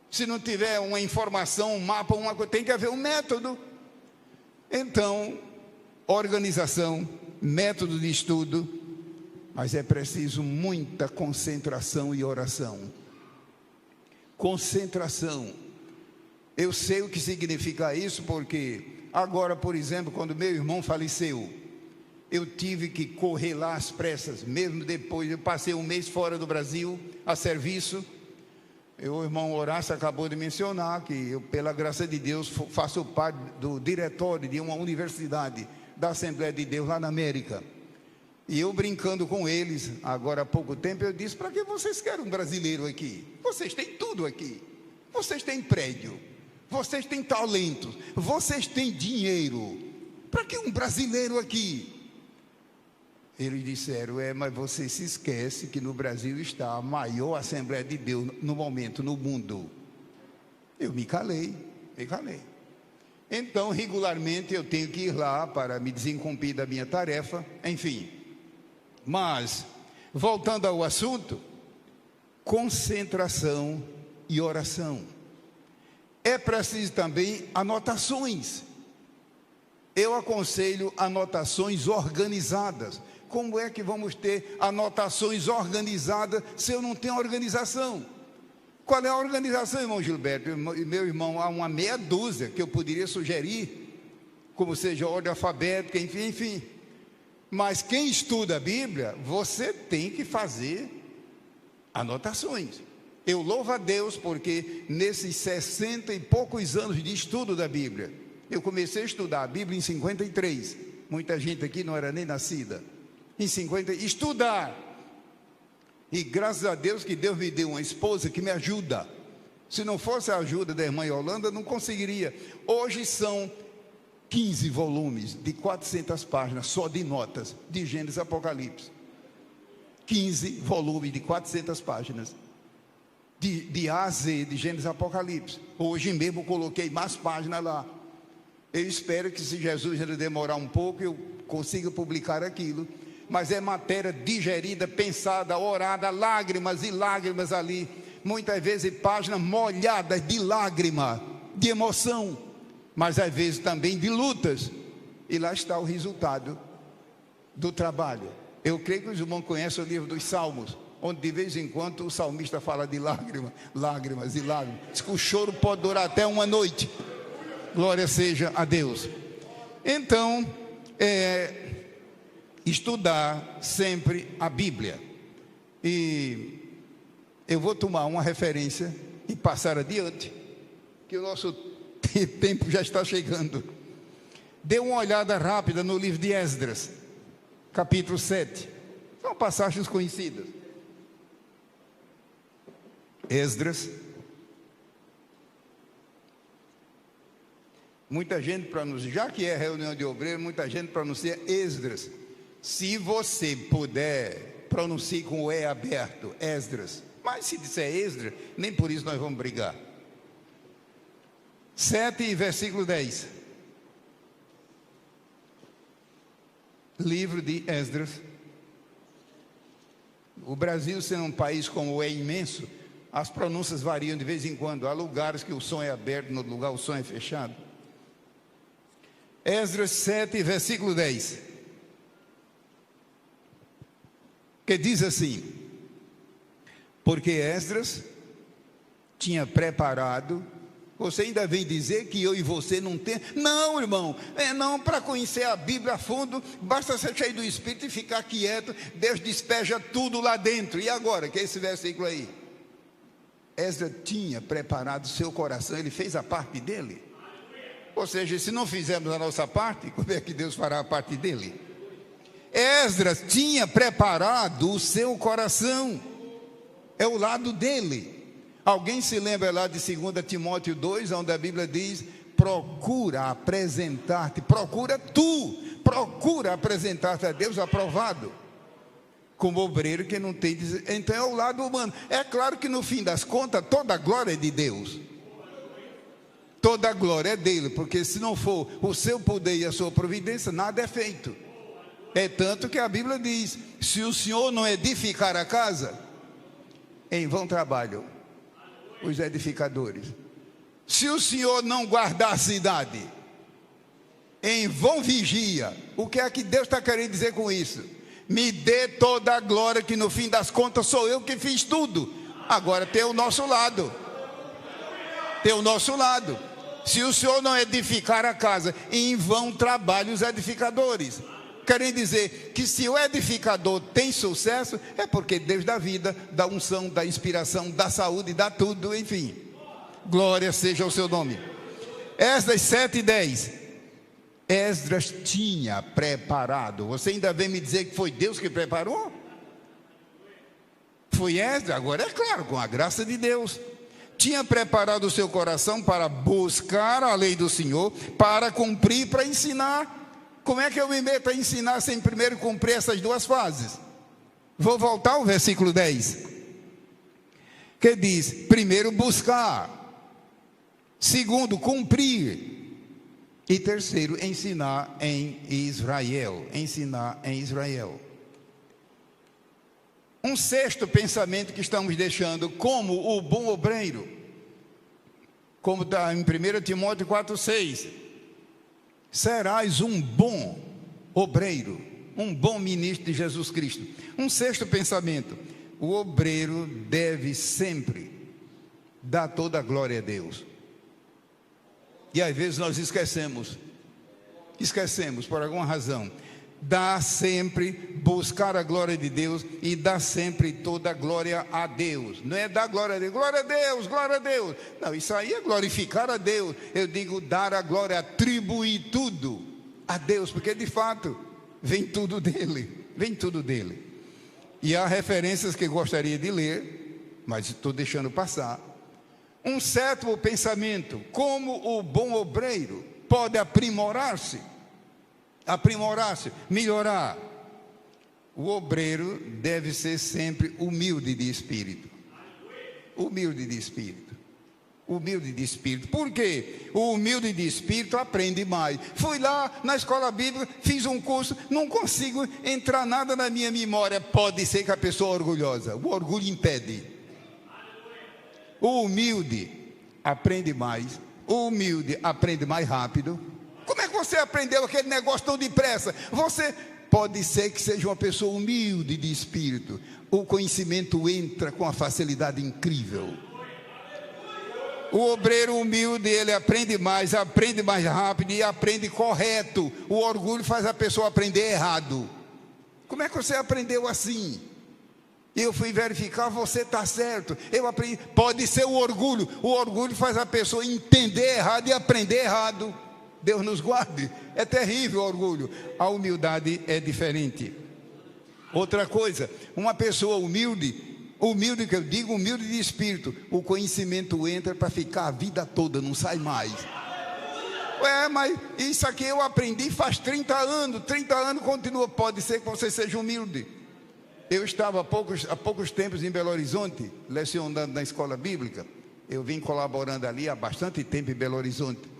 Se não tiver uma informação, um mapa, uma coisa, tem que haver um método. Então, organização, método de estudo, mas é preciso muita concentração e oração. Concentração. Eu sei o que significa isso, porque agora, por exemplo, quando meu irmão faleceu, eu tive que correr lá às pressas, mesmo depois, eu passei um mês fora do Brasil, a serviço. O irmão Horácio acabou de mencionar que eu, pela graça de Deus, faço parte do diretório de uma universidade da Assembleia de Deus lá na América. E eu brincando com eles, agora há pouco tempo, eu disse: para que vocês querem um brasileiro aqui? Vocês têm tudo aqui. Vocês têm prédio, vocês têm talentos, vocês têm dinheiro. Para que um brasileiro aqui? Eles disseram: mas você se esquece que no Brasil está a maior Assembleia de Deus no momento no mundo. Eu me calei. Então, regularmente eu tenho que ir lá para me desincumbir da minha tarefa, enfim. Mas, voltando ao assunto, concentração e oração. É preciso também anotações. Eu aconselho anotações organizadas. Como é que vamos ter anotações organizadas se eu não tenho organização? Qual é a organização, irmão Gilberto? Meu irmão, há uma meia dúzia que eu poderia sugerir, como seja ordem alfabética, enfim. Mas quem estuda a Bíblia, você tem que fazer anotações. Eu louvo a Deus porque nesses 60 e poucos anos de estudo da Bíblia, eu comecei a estudar a Bíblia em 53. Muita gente aqui não era nem nascida. Em 50, estudar. E graças a Deus que Deus me deu uma esposa que me ajuda. Se não fosse a ajuda da irmã Yolanda, não conseguiria. Hoje são 15 volumes de 400 páginas, só de notas, de Gênesis e Apocalipse. 15 volumes de 400 páginas. De A a Z, de Gênesis e Apocalipse. Hoje mesmo coloquei mais páginas lá. Eu espero que, se Jesus ainda demorar um pouco, eu consiga publicar aquilo. Mas é matéria digerida, pensada, orada, lágrimas e lágrimas ali. Muitas vezes páginas molhadas de lágrima, de emoção. Mas às vezes também de lutas. E lá está o resultado do trabalho. Eu creio que os irmãos conhecem o livro dos Salmos, onde de vez em quando o salmista fala de lágrimas e lágrimas. Diz que o choro pode durar até uma noite. Glória seja a Deus. Então, estudar sempre a Bíblia. E eu vou tomar uma referência e passar adiante, que o nosso tempo já está chegando. Dê uma olhada rápida no livro de Esdras, capítulo 7. São passagens conhecidas. Esdras. Muita gente pronuncia, já que é reunião de obreiros, muita gente pronuncia Esdras. Se você puder, pronuncie com o E aberto, Esdras. Mas se disser Esdras, nem por isso nós vamos brigar. 7, versículo 10. Livro de Esdras. O Brasil, sendo um país como é imenso, As pronúncias variam de vez em quando. Há lugares que o som é aberto, no outro lugar o som é fechado. Esdras 7, versículo 10. Que diz assim: porque Esdras tinha preparado. Você ainda vem dizer que eu e você não tem? Não, irmão, não. Para conhecer a Bíblia a fundo, basta ser cheio do Espírito e ficar quieto. Deus despeja tudo lá dentro. E agora, que é esse versículo aí? Esdras tinha preparado o seu coração, ele fez a parte dele. Ou seja, se não fizermos a nossa parte, como é que Deus fará a parte dele? Esdras tinha preparado o seu coração, é o lado dele. Alguém se lembra lá de 2 Timóteo 2, onde a Bíblia diz: procura apresentar-te, procura apresentar-te a Deus aprovado, como obreiro que não tem. Então é o lado humano. É claro que no fim das contas, toda a glória é de Deus, toda a glória é dele, porque se não for o seu poder e a sua providência, nada é feito. É tanto que a Bíblia diz: se o Senhor não edificar a casa, em vão trabalham os edificadores. Se o Senhor não guardar a cidade, em vão vigia. O que é que Deus está querendo dizer com isso? Me dê toda a glória, que no fim das contas sou eu que fiz tudo. Agora tem o nosso lado. Tem o nosso lado. Se o Senhor não edificar a casa, em vão trabalham os edificadores. Querem dizer que se o edificador tem sucesso, é porque Deus dá vida, dá unção, dá inspiração, dá saúde, dá tudo, enfim. Glória seja o seu nome. Esdras 7:10. Esdras tinha preparado. Você ainda vem me dizer que foi Deus que preparou? Foi Esdras? Agora é claro, com a graça de Deus. Tinha preparado o seu coração para buscar a lei do Senhor, para cumprir, para ensinar. Como é que eu me meto a ensinar sem primeiro cumprir essas duas fases? Vou voltar ao versículo 10, que diz: primeiro buscar, segundo cumprir, e terceiro ensinar em Israel. Ensinar em Israel. Um sexto pensamento que estamos deixando como o bom obreiro, como está em 1 Timóteo 4:6. Serás um bom obreiro, um bom ministro de Jesus Cristo. Um sexto pensamento: o obreiro deve sempre dar toda a glória a Deus. E às vezes nós esquecemos por alguma razão. Dá sempre, buscar a glória de Deus e dar sempre toda a glória a Deus. Não é dar glória a Deus, glória a Deus, glória a Deus. Não, isso aí é glorificar a Deus. Eu digo dar a glória, atribuir tudo a Deus, porque de fato vem tudo dele, vem tudo dele. E há referências que gostaria de ler, mas estou deixando passar. Um sétimo pensamento: como o bom obreiro pode aprimorar-se, melhorar. O obreiro deve ser sempre humilde de espírito. Humilde de espírito. Humilde de espírito. Por quê? O humilde de espírito aprende mais. Fui lá na escola bíblica, fiz um curso, não consigo entrar nada na minha memória. Pode ser que a pessoa é orgulhosa. O orgulho impede. O humilde aprende mais. O humilde aprende mais rápido. Como é que você aprendeu aquele negócio tão depressa? Você pode ser que seja uma pessoa humilde de espírito. O conhecimento entra com uma facilidade incrível. O obreiro humilde, ele aprende mais rápido e aprende correto. O orgulho faz a pessoa aprender errado. Como é que você aprendeu assim? Eu fui verificar, você está certo. Eu aprendi. Pode ser o orgulho. O orgulho faz a pessoa entender errado e aprender errado. Deus nos guarde. É terrível o orgulho. A humildade é diferente. Outra coisa, uma pessoa humilde que eu digo, humilde de espírito, o conhecimento entra para ficar a vida toda, não sai mais. Mas isso aqui eu aprendi faz 30 anos continua. Pode ser que você seja humilde. Eu estava há poucos tempos em Belo Horizonte, lecionando na escola bíblica. Eu vim colaborando ali há bastante tempo em Belo Horizonte.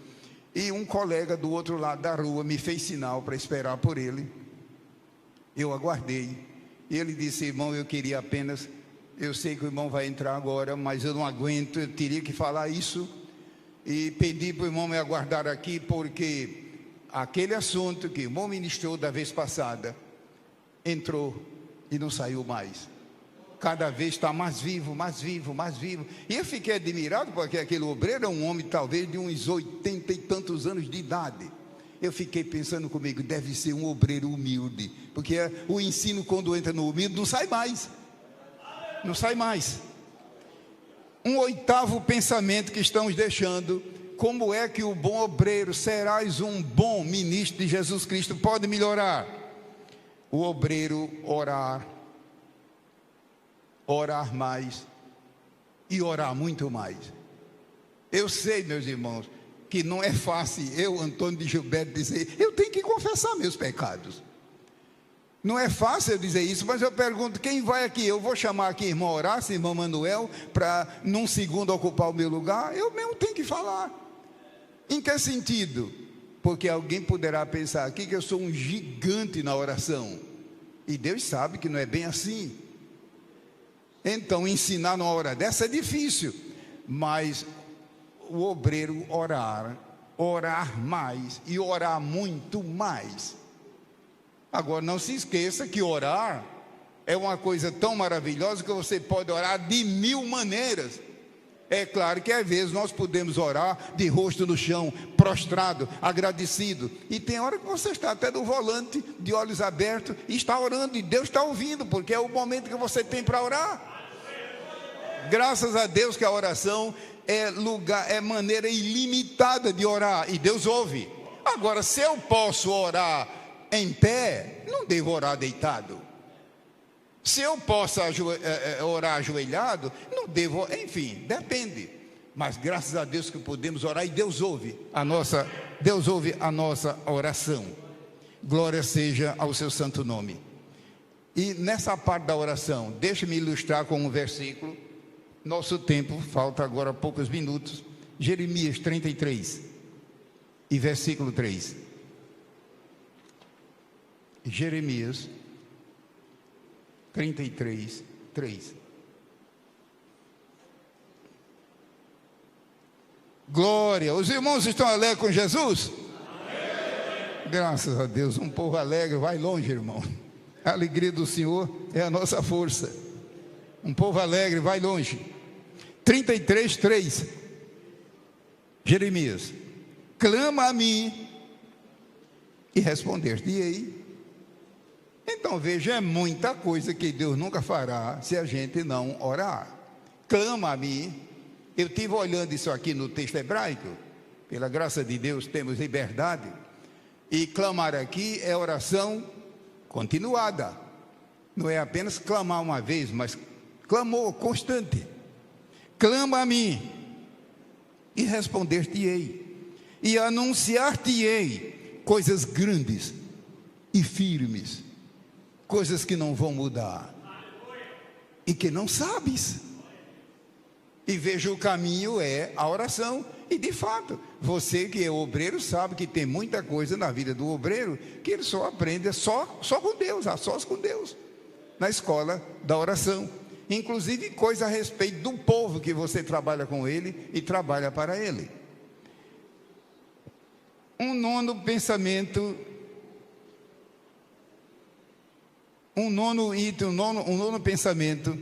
E um colega do outro lado da rua me fez sinal para esperar por ele. Eu aguardei. E ele disse: irmão, eu queria apenas Eu sei que o irmão vai entrar agora, mas eu não aguento, eu teria que falar isso. E pedi para o irmão me aguardar aqui, porque aquele assunto que o irmão ministrou da vez passada, entrou e não saiu mais. Cada vez está mais vivo, mais vivo, mais vivo. E eu fiquei admirado, porque aquele obreiro é um homem talvez de uns 80 e tantos anos de idade. Eu fiquei pensando comigo, deve ser um obreiro humilde, porque o ensino quando entra no humilde não sai mais. Não sai mais. Um oitavo pensamento que estamos deixando: como é que o bom obreiro serás um bom ministro de Jesus Cristo pode melhorar? O obreiro orar mais e orar muito mais. Eu sei, meus irmãos, que não é fácil eu, Antônio de Gilberto, dizer, eu tenho que confessar meus pecados. Não é fácil eu dizer isso, mas eu pergunto, quem vai aqui? Eu vou chamar aqui irmão Horácio, irmão Manuel, para num segundo ocupar o meu lugar? Eu mesmo tenho que falar. Em que sentido? Porque alguém poderá pensar aqui que eu sou um gigante na oração, e Deus sabe que não é bem assim. Então ensinar numa hora dessa é difícil, mas o obreiro orar mais e orar muito mais. Agora não se esqueça que orar é uma coisa tão maravilhosa que você pode orar de 1000 maneiras. É claro que às vezes nós podemos orar de rosto no chão, prostrado, agradecido, e tem hora que você está até no volante, de olhos abertos, e está orando, e Deus está ouvindo, porque é o momento que você tem para orar. Graças a Deus que a oração é maneira ilimitada de orar, e Deus ouve. Agora, se eu posso orar em pé, não devo orar deitado. Se eu posso orar ajoelhado, não devo, enfim, depende. Mas graças a Deus que podemos orar, e Deus ouve a nossa oração. Glória seja ao seu santo nome. E nessa parte da oração, deixa-me ilustrar com um versículo. Nosso tempo, falta agora poucos minutos. Jeremias 33 e versículo 3. Jeremias 33, 3. Glória, os irmãos estão alegres com Jesus? Amém. Graças a Deus, um povo alegre vai longe, irmão. A alegria do Senhor é a nossa força. Um povo alegre vai longe. 33, 3. Jeremias: clama a mim e responder-te-ei. Então veja, é muita coisa que Deus nunca fará se a gente não orar. Clama a mim. Eu estive olhando isso aqui no texto hebraico. Pela graça de Deus temos liberdade. E clamar aqui é oração continuada. Não é apenas clamar uma vez, mas clamor constante. Clama a mim e responder-te-ei, e anunciar-te-ei coisas grandes e firmes, coisas que não vão mudar e que não sabes. E veja, o caminho é a oração. E de fato, você que é obreiro sabe que tem muita coisa na vida do obreiro que ele só aprende só com Deus, a sós com Deus, na escola da oração. Inclusive coisa a respeito do povo que você trabalha com ele e trabalha para ele. Um nono pensamento, um nono item, um nono pensamento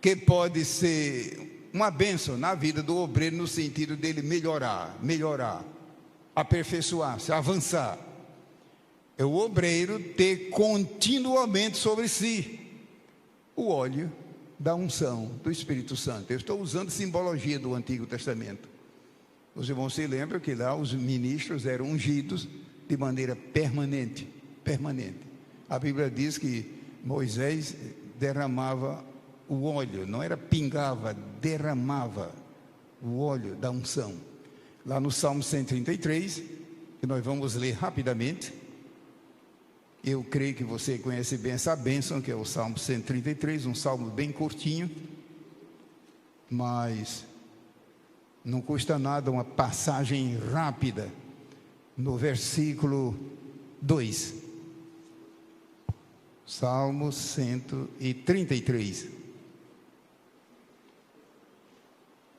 que pode ser uma bênção na vida do obreiro, no sentido dele melhorar, aperfeiçoar-se, avançar. É o obreiro ter continuamente sobre si o óleo da unção do Espírito Santo. Eu estou usando simbologia do Antigo Testamento. Os irmãos se lembram que lá os ministros eram ungidos de maneira permanente. A Bíblia diz que Moisés derramava o óleo, não era pingava, derramava o óleo da unção. Lá no Salmo 133, que nós vamos ler rapidamente. Eu creio que você conhece bem essa bênção, que é o Salmo 133, um salmo bem curtinho, mas não custa nada uma passagem rápida no versículo 2. Salmo 133.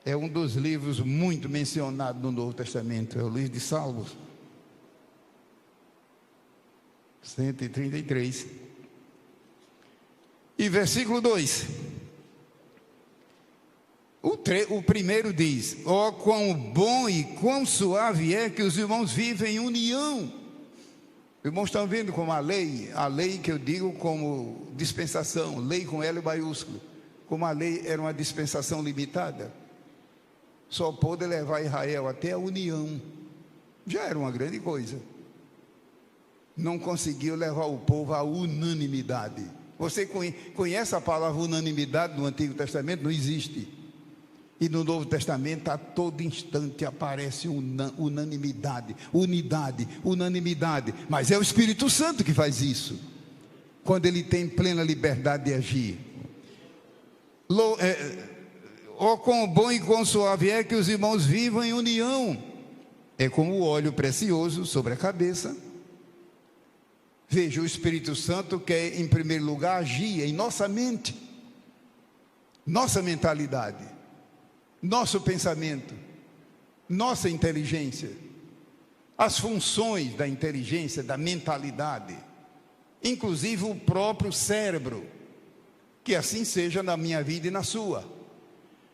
É um dos livros muito mencionados no Novo Testamento, é o livro de Salmos. 133. E versículo 2. O primeiro diz: ó, quão bom e quão suave é que os irmãos vivem em união. Irmãos, estão vendo como a lei que eu digo como dispensação, lei com L maiúsculo, como a lei era uma dispensação limitada, só pôde levar Israel até a união, já era uma grande coisa, não conseguiu levar o povo à unanimidade. Você conhece a palavra unanimidade no Antigo Testamento? Não existe. E no Novo Testamento, a todo instante aparece unanimidade, unidade, unanimidade. Mas é o Espírito Santo que faz isso, quando ele tem plena liberdade de agir. Ó, quão bom e quão suave é que os irmãos vivam em união. É como o óleo precioso sobre a cabeça. Veja, o Espírito Santo quer, em primeiro lugar, agir em nossa mente, nossa mentalidade, nosso pensamento, nossa inteligência, as funções da inteligência, da mentalidade, inclusive o próprio cérebro, que assim seja na minha vida e na sua,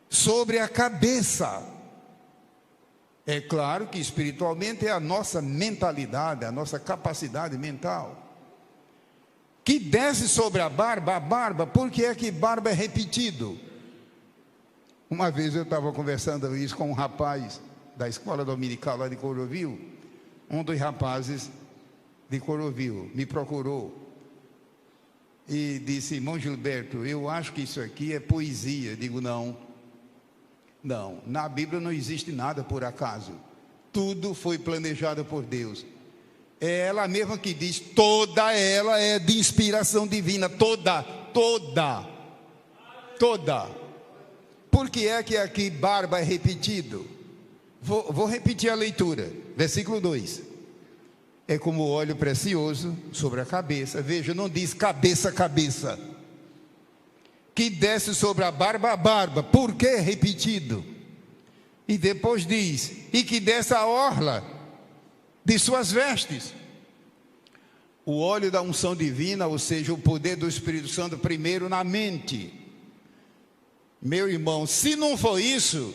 sobre a cabeça. É claro que espiritualmente é a nossa mentalidade, a nossa capacidade mental, que desce sobre a barba, por que é que barba é repetido? Uma vez eu estava conversando isso com um rapaz da escola dominical lá de Corovilho. Um dos rapazes de Corovilho me procurou e disse: irmão Gilberto, eu acho que isso aqui é poesia. Eu digo: não, na Bíblia não existe nada por acaso, tudo foi planejado por Deus. É ela mesma que diz, toda ela é de inspiração divina, toda. Por que é que aqui barba é repetido? Vou repetir a leitura, versículo 2. É como óleo precioso sobre a cabeça. Veja, não diz cabeça, que desce sobre a barba. Por que repetido? E depois diz, e que desce a orla de suas vestes. O óleo da unção divina, ou seja, o poder do Espírito Santo, primeiro na mente. Meu irmão, se não for isso,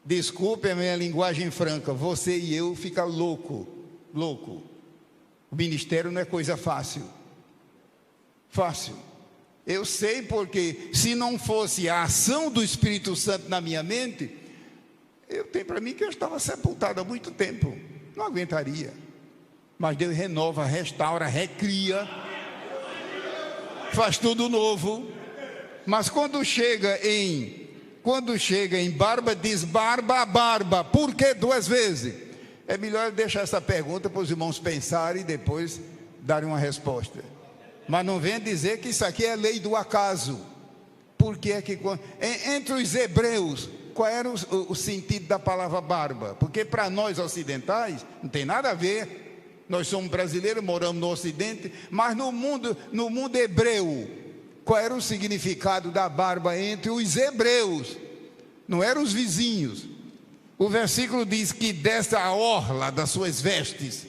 desculpe a minha linguagem franca, você e eu fica louco. O ministério não é coisa fácil. Eu sei, porque se não fosse a ação do Espírito Santo na minha mente, eu tenho para mim que eu estava sepultado há muito tempo, não aguentaria. Mas Deus renova, restaura, recria, faz tudo novo. Mas quando chega em barba, diz barba. Por que 2 vezes? É melhor deixar essa pergunta para os irmãos pensarem e depois darem uma resposta. Mas não venha dizer que isso aqui é lei do acaso. Porque é que entre os hebreus, qual era o sentido da palavra barba? Porque para nós ocidentais não tem nada a ver. Nós somos brasileiros, moramos no Ocidente, mas no mundo hebreu, qual era o significado da barba entre os hebreus? Não eram os vizinhos. O versículo diz que desce a orla das suas vestes.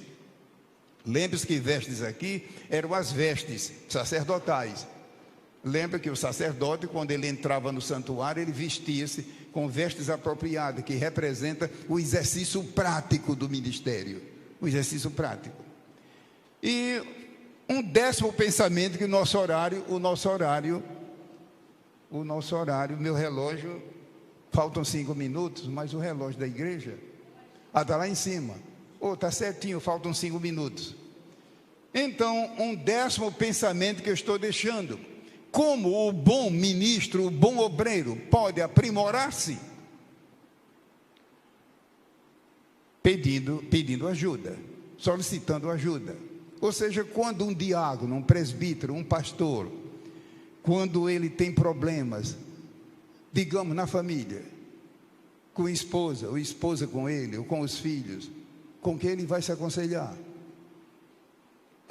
Lembre-se que vestes aqui eram as vestes sacerdotais. Lembra que o sacerdote, quando ele entrava no santuário, ele vestia-se com vestes apropriadas, que representa o exercício prático do ministério. O exercício prático. E um 10º pensamento, que o nosso horário, meu relógio, faltam 5 minutos, mas o relógio da igreja, está lá em cima. Está certinho, faltam 5 minutos. Então, um 10º pensamento que eu estou deixando: como o bom ministro, o bom obreiro pode aprimorar-se? Pedindo ajuda, solicitando ajuda. Ou seja, quando um diácono, um presbítero, um pastor, quando ele tem problemas, digamos na família, com a esposa, ou esposa com ele, ou com os filhos, com quem ele vai se aconselhar?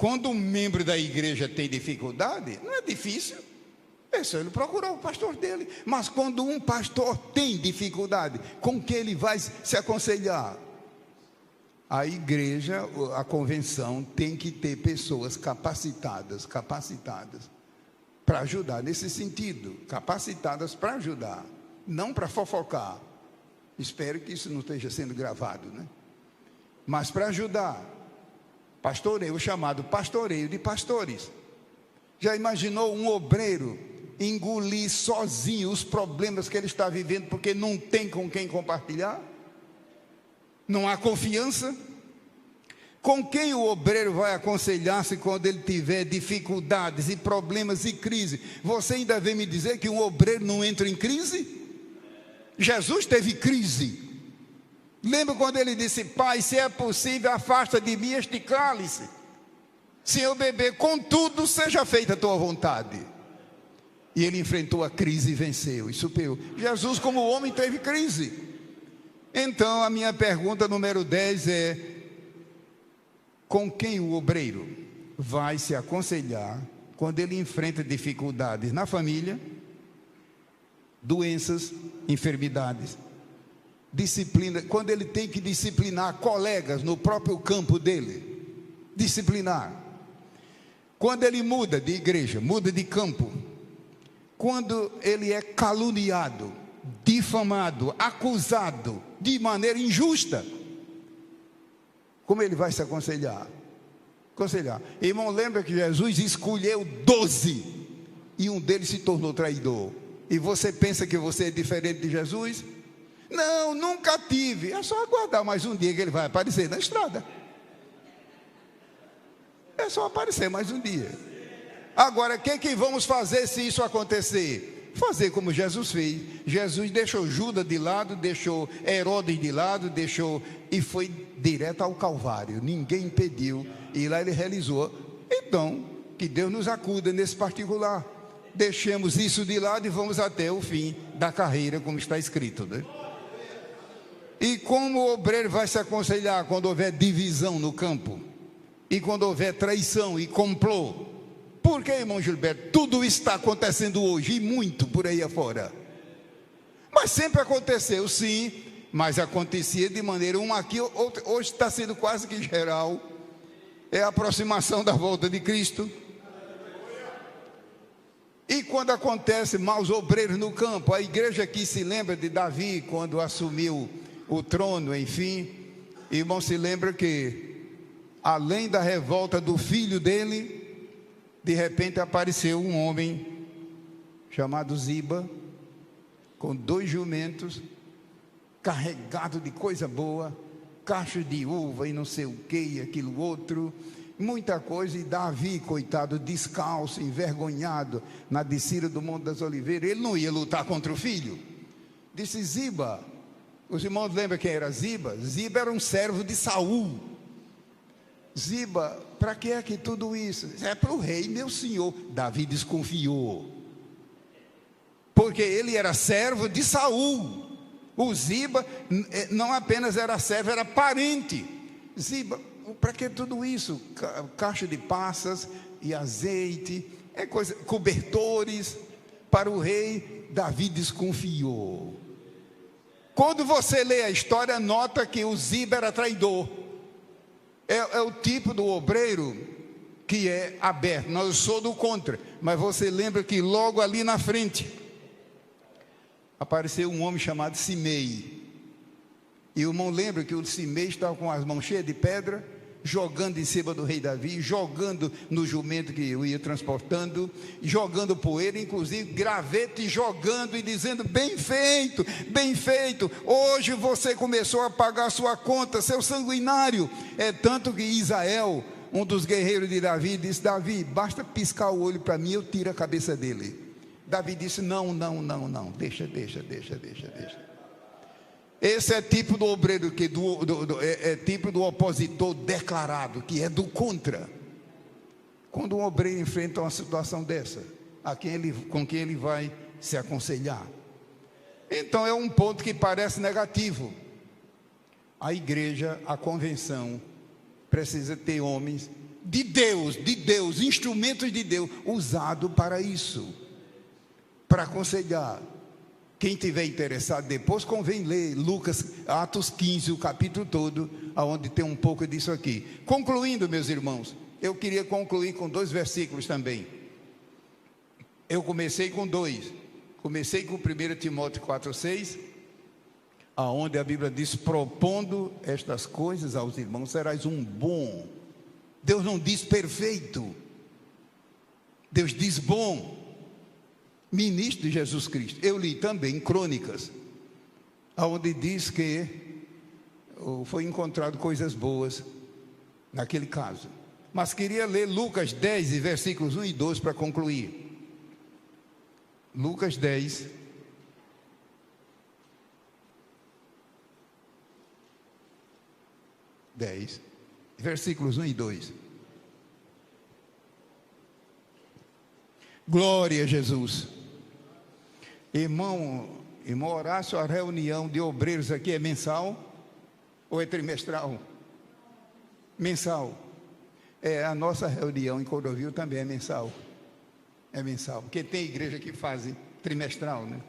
Quando um membro da igreja tem dificuldade, não é difícil. É só ele procurar o pastor dele. Mas quando um pastor tem dificuldade, com que ele vai se aconselhar? A igreja, a convenção, tem que ter pessoas capacitadas para ajudar nesse sentido. Capacitadas para ajudar, não para fofocar. Espero que isso não esteja sendo gravado, né? Mas para ajudar. Pastoreio, chamado pastoreio de pastores. Já imaginou um obreiro engolir sozinho os problemas que ele está vivendo, porque não tem com quem compartilhar? Não há confiança? Com quem o obreiro vai aconselhar-se quando ele tiver dificuldades e problemas e crise? Você ainda vem me dizer que um obreiro não entra em crise? Jesus teve crise. Lembra quando ele disse: Pai, se é possível, afasta de mim este cálice. Se eu beber, contudo, seja feita a tua vontade. E ele enfrentou a crise e venceu e superou. Jesus, como homem, teve crise. Então, a minha pergunta número 10 é: com quem o obreiro vai se aconselhar quando ele enfrenta dificuldades na família, doenças, enfermidades, disciplina, quando ele tem que disciplinar colegas no próprio campo dele, disciplinar, quando ele muda de igreja, muda de campo, quando ele é caluniado, difamado, acusado de maneira injusta, como ele vai se aconselhar? Irmão, lembra que Jesus escolheu 12 e um deles se tornou traidor. E você pensa que você é diferente de Jesus? Não, nunca tive. É só aguardar mais um dia que ele vai aparecer na estrada. É só aparecer mais um dia. Agora, o que vamos fazer se isso acontecer? Fazer como Jesus fez. Jesus deixou Judas de lado, deixou Herodes de lado, e foi direto ao Calvário. Ninguém impediu. E lá ele realizou. Então, que Deus nos acuda nesse particular. Deixemos isso de lado e vamos até o fim da carreira, como está escrito, né? E como o obreiro vai se aconselhar quando houver divisão no campo? E quando houver traição e complô? Por que, irmão Gilberto? Tudo isso está acontecendo hoje, e muito por aí afora. Mas sempre aconteceu, sim, mas acontecia de maneira aqui, hoje está sendo quase que geral. É a aproximação da volta de Cristo. E quando acontece maus obreiros no campo, a igreja aqui se lembra de Davi, quando assumiu o trono, enfim. Irmão, se lembra que, além da revolta do filho dele, de repente apareceu um homem chamado Ziba, com 2 jumentos, carregado de coisa boa, caixa de uva e não sei o que, e aquilo outro, muita coisa. E Davi, coitado, descalço, envergonhado, na descida do Monte das Oliveiras, ele não ia lutar contra o filho. Disse: Ziba. Os irmãos lembram quem era Ziba? Ziba era um servo de Saul. Ziba, para que é que tudo isso? É para o rei, meu senhor. Davi desconfiou, porque ele era servo de Saul. O Ziba não apenas era servo, era parente. Ziba, para que tudo isso? Caixa de passas e azeite, cobertores para o rei. Davi desconfiou. Quando você lê a história, nota que o Ziba era traidor. É o tipo do obreiro que é aberto. Não, eu sou do contra. Mas você lembra que logo ali na frente apareceu um homem chamado Simei. E o irmão lembra que o Simei estava com as mãos cheias de pedra, jogando em cima do rei Davi, jogando no jumento que o ia transportando, jogando poeira, inclusive gravete, jogando e dizendo: bem feito, hoje você começou a pagar sua conta, seu sanguinário. É tanto que Isael, um dos guerreiros de Davi, disse: Davi, basta piscar o olho para mim, eu tiro a cabeça dele. Davi disse: não, deixa. Esse é tipo do obreiro, é tipo do opositor declarado, que é do contra. Quando um obreiro enfrenta uma situação dessa, com quem ele vai se aconselhar? Então é um ponto que parece negativo. A igreja, a convenção, precisa ter homens de Deus, instrumentos de Deus, usado para isso, para aconselhar. Quem tiver interessado depois, convém ler Atos 15, o capítulo todo, onde tem um pouco disso aqui. Concluindo, meus irmãos, eu queria concluir com 2 versículos também. Eu comecei com 2. Comecei com 1 Timóteo 4,6, aonde a Bíblia diz: propondo estas coisas aos irmãos, serás um bom. Deus não diz perfeito, Deus diz bom, ministro de Jesus Cristo. Eu li também Crônicas, aonde diz que foi encontrado coisas boas naquele caso. Mas queria ler Lucas 10, versículos 1 e 2 para concluir. Lucas 10, versículos 1 e 2. Glória a Jesus. Irmão Horácio, a reunião de obreiros aqui é mensal ou é trimestral? Mensal. A nossa reunião em Cordovil também é mensal. É mensal, porque tem igreja que faz trimestral, né?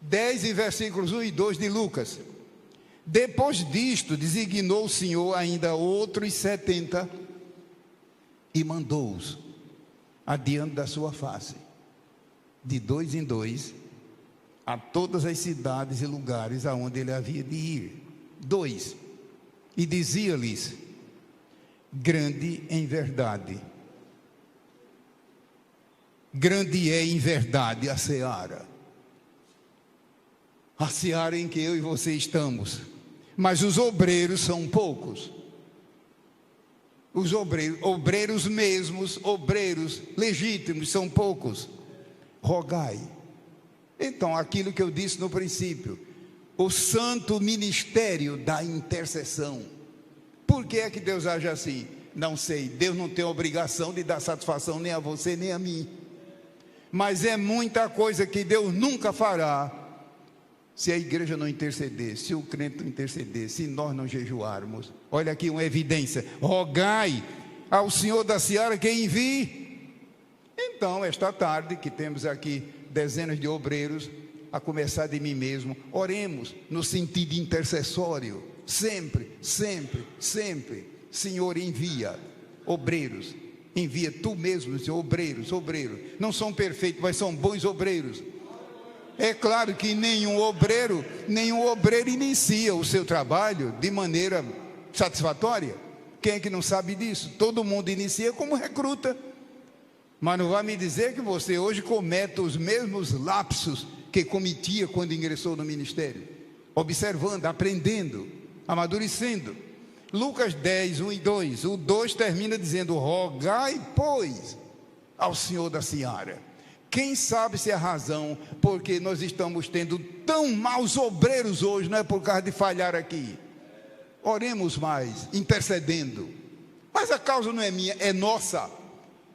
10 e versículos 1 e 2 de Lucas. Depois disto, designou o Senhor ainda outros 70 e mandou-os adiante da sua face, de 2 em 2, a todas as cidades e lugares aonde ele havia de ir. 2. E dizia-lhes: grande em verdade é em verdade a seara em que eu e você estamos, mas os obreiros são poucos. Os obreiros mesmos, obreiros legítimos, são poucos. Rogai. Então, aquilo que eu disse no princípio, o santo ministério da intercessão. Por que é que Deus age assim? Não sei. Deus não tem obrigação de dar satisfação nem a você nem a mim. Mas é muita coisa que Deus nunca fará se a igreja não interceder, se o crente não interceder, se nós não jejuarmos. Olha aqui uma evidência: rogai ao Senhor da seara que envie. Então, esta tarde, que temos aqui dezenas de obreiros, a começar de mim mesmo, oremos no sentido intercessório, sempre, sempre, sempre. Senhor, envia obreiros, envia tu mesmo, Senhor, obreiros, não são perfeitos, mas são bons obreiros. É claro que nenhum obreiro inicia o seu trabalho de maneira satisfatória. Quem é que não sabe disso? Todo mundo inicia como recruta. Mas não vai me dizer que você hoje cometa os mesmos lapsos que cometia quando ingressou no ministério. Observando, aprendendo, amadurecendo. Lucas 10, 1 e 2. O 2 termina dizendo: rogai, pois, ao Senhor da seara. Quem sabe se é razão porque nós estamos tendo tão maus obreiros hoje, não é por causa de falhar aqui. Oremos mais, intercedendo. Mas a causa não é minha, é nossa.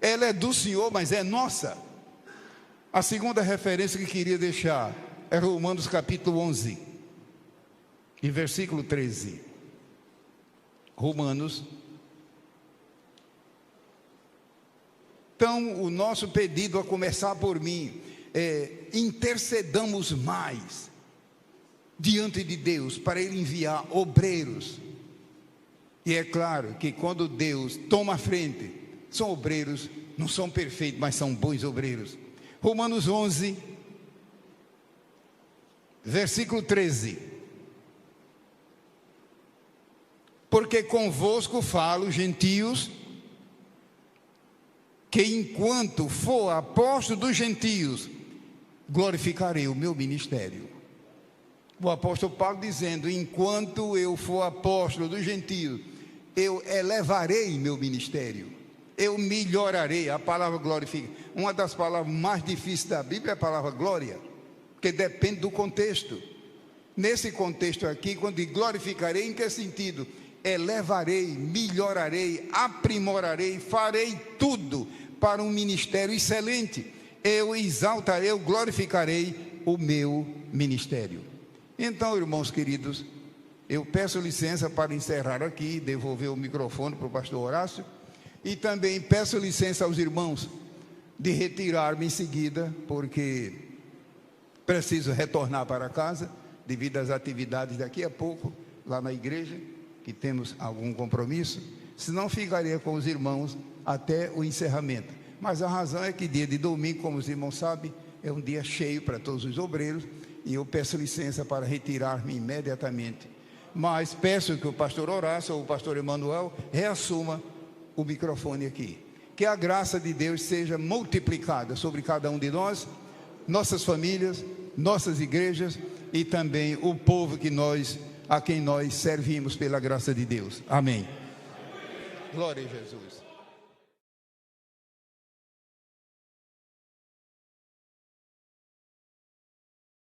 Ela é do Senhor, mas é nossa. A segunda referência que queria deixar é Romanos capítulo 11 e versículo 13. Romanos. Então, o nosso pedido, a começar por mim, intercedamos mais diante de Deus para Ele enviar obreiros. E é claro que quando Deus toma a frente, são obreiros, não são perfeitos, mas são bons obreiros. Romanos 11, versículo 13. Porque convosco falo, gentios, que enquanto for apóstolo dos gentios, glorificarei o meu ministério. O apóstolo Paulo dizendo: enquanto eu for apóstolo dos gentios, eu elevarei meu ministério, eu melhorarei. A palavra glorifica, uma das palavras mais difíceis da Bíblia é a palavra glória, porque depende do contexto. Nesse contexto aqui, quando diz glorificarei, em que sentido? Elevarei, melhorarei, aprimorarei, farei tudo para um ministério excelente. Eu exaltarei, eu glorificarei o meu ministério. Então, irmãos queridos, eu peço licença para encerrar aqui, devolver o microfone para o pastor Horácio, E também peço licença aos irmãos de retirar-me em seguida, porque preciso retornar para casa, devido às atividades daqui a pouco, lá na igreja, que temos algum compromisso, senão ficaria com os irmãos até o encerramento. Mas a razão é que dia de domingo, como os irmãos sabem, é um dia cheio para todos os obreiros, e eu peço licença para retirar-me imediatamente. Mas peço que o pastor Horácio ou o pastor Emanuel reassuma o microfone aqui. Que a graça de Deus seja multiplicada sobre cada um de nós, nossas famílias, nossas igrejas e também o povo a quem nós servimos pela graça de Deus. Amém. Glória a Jesus.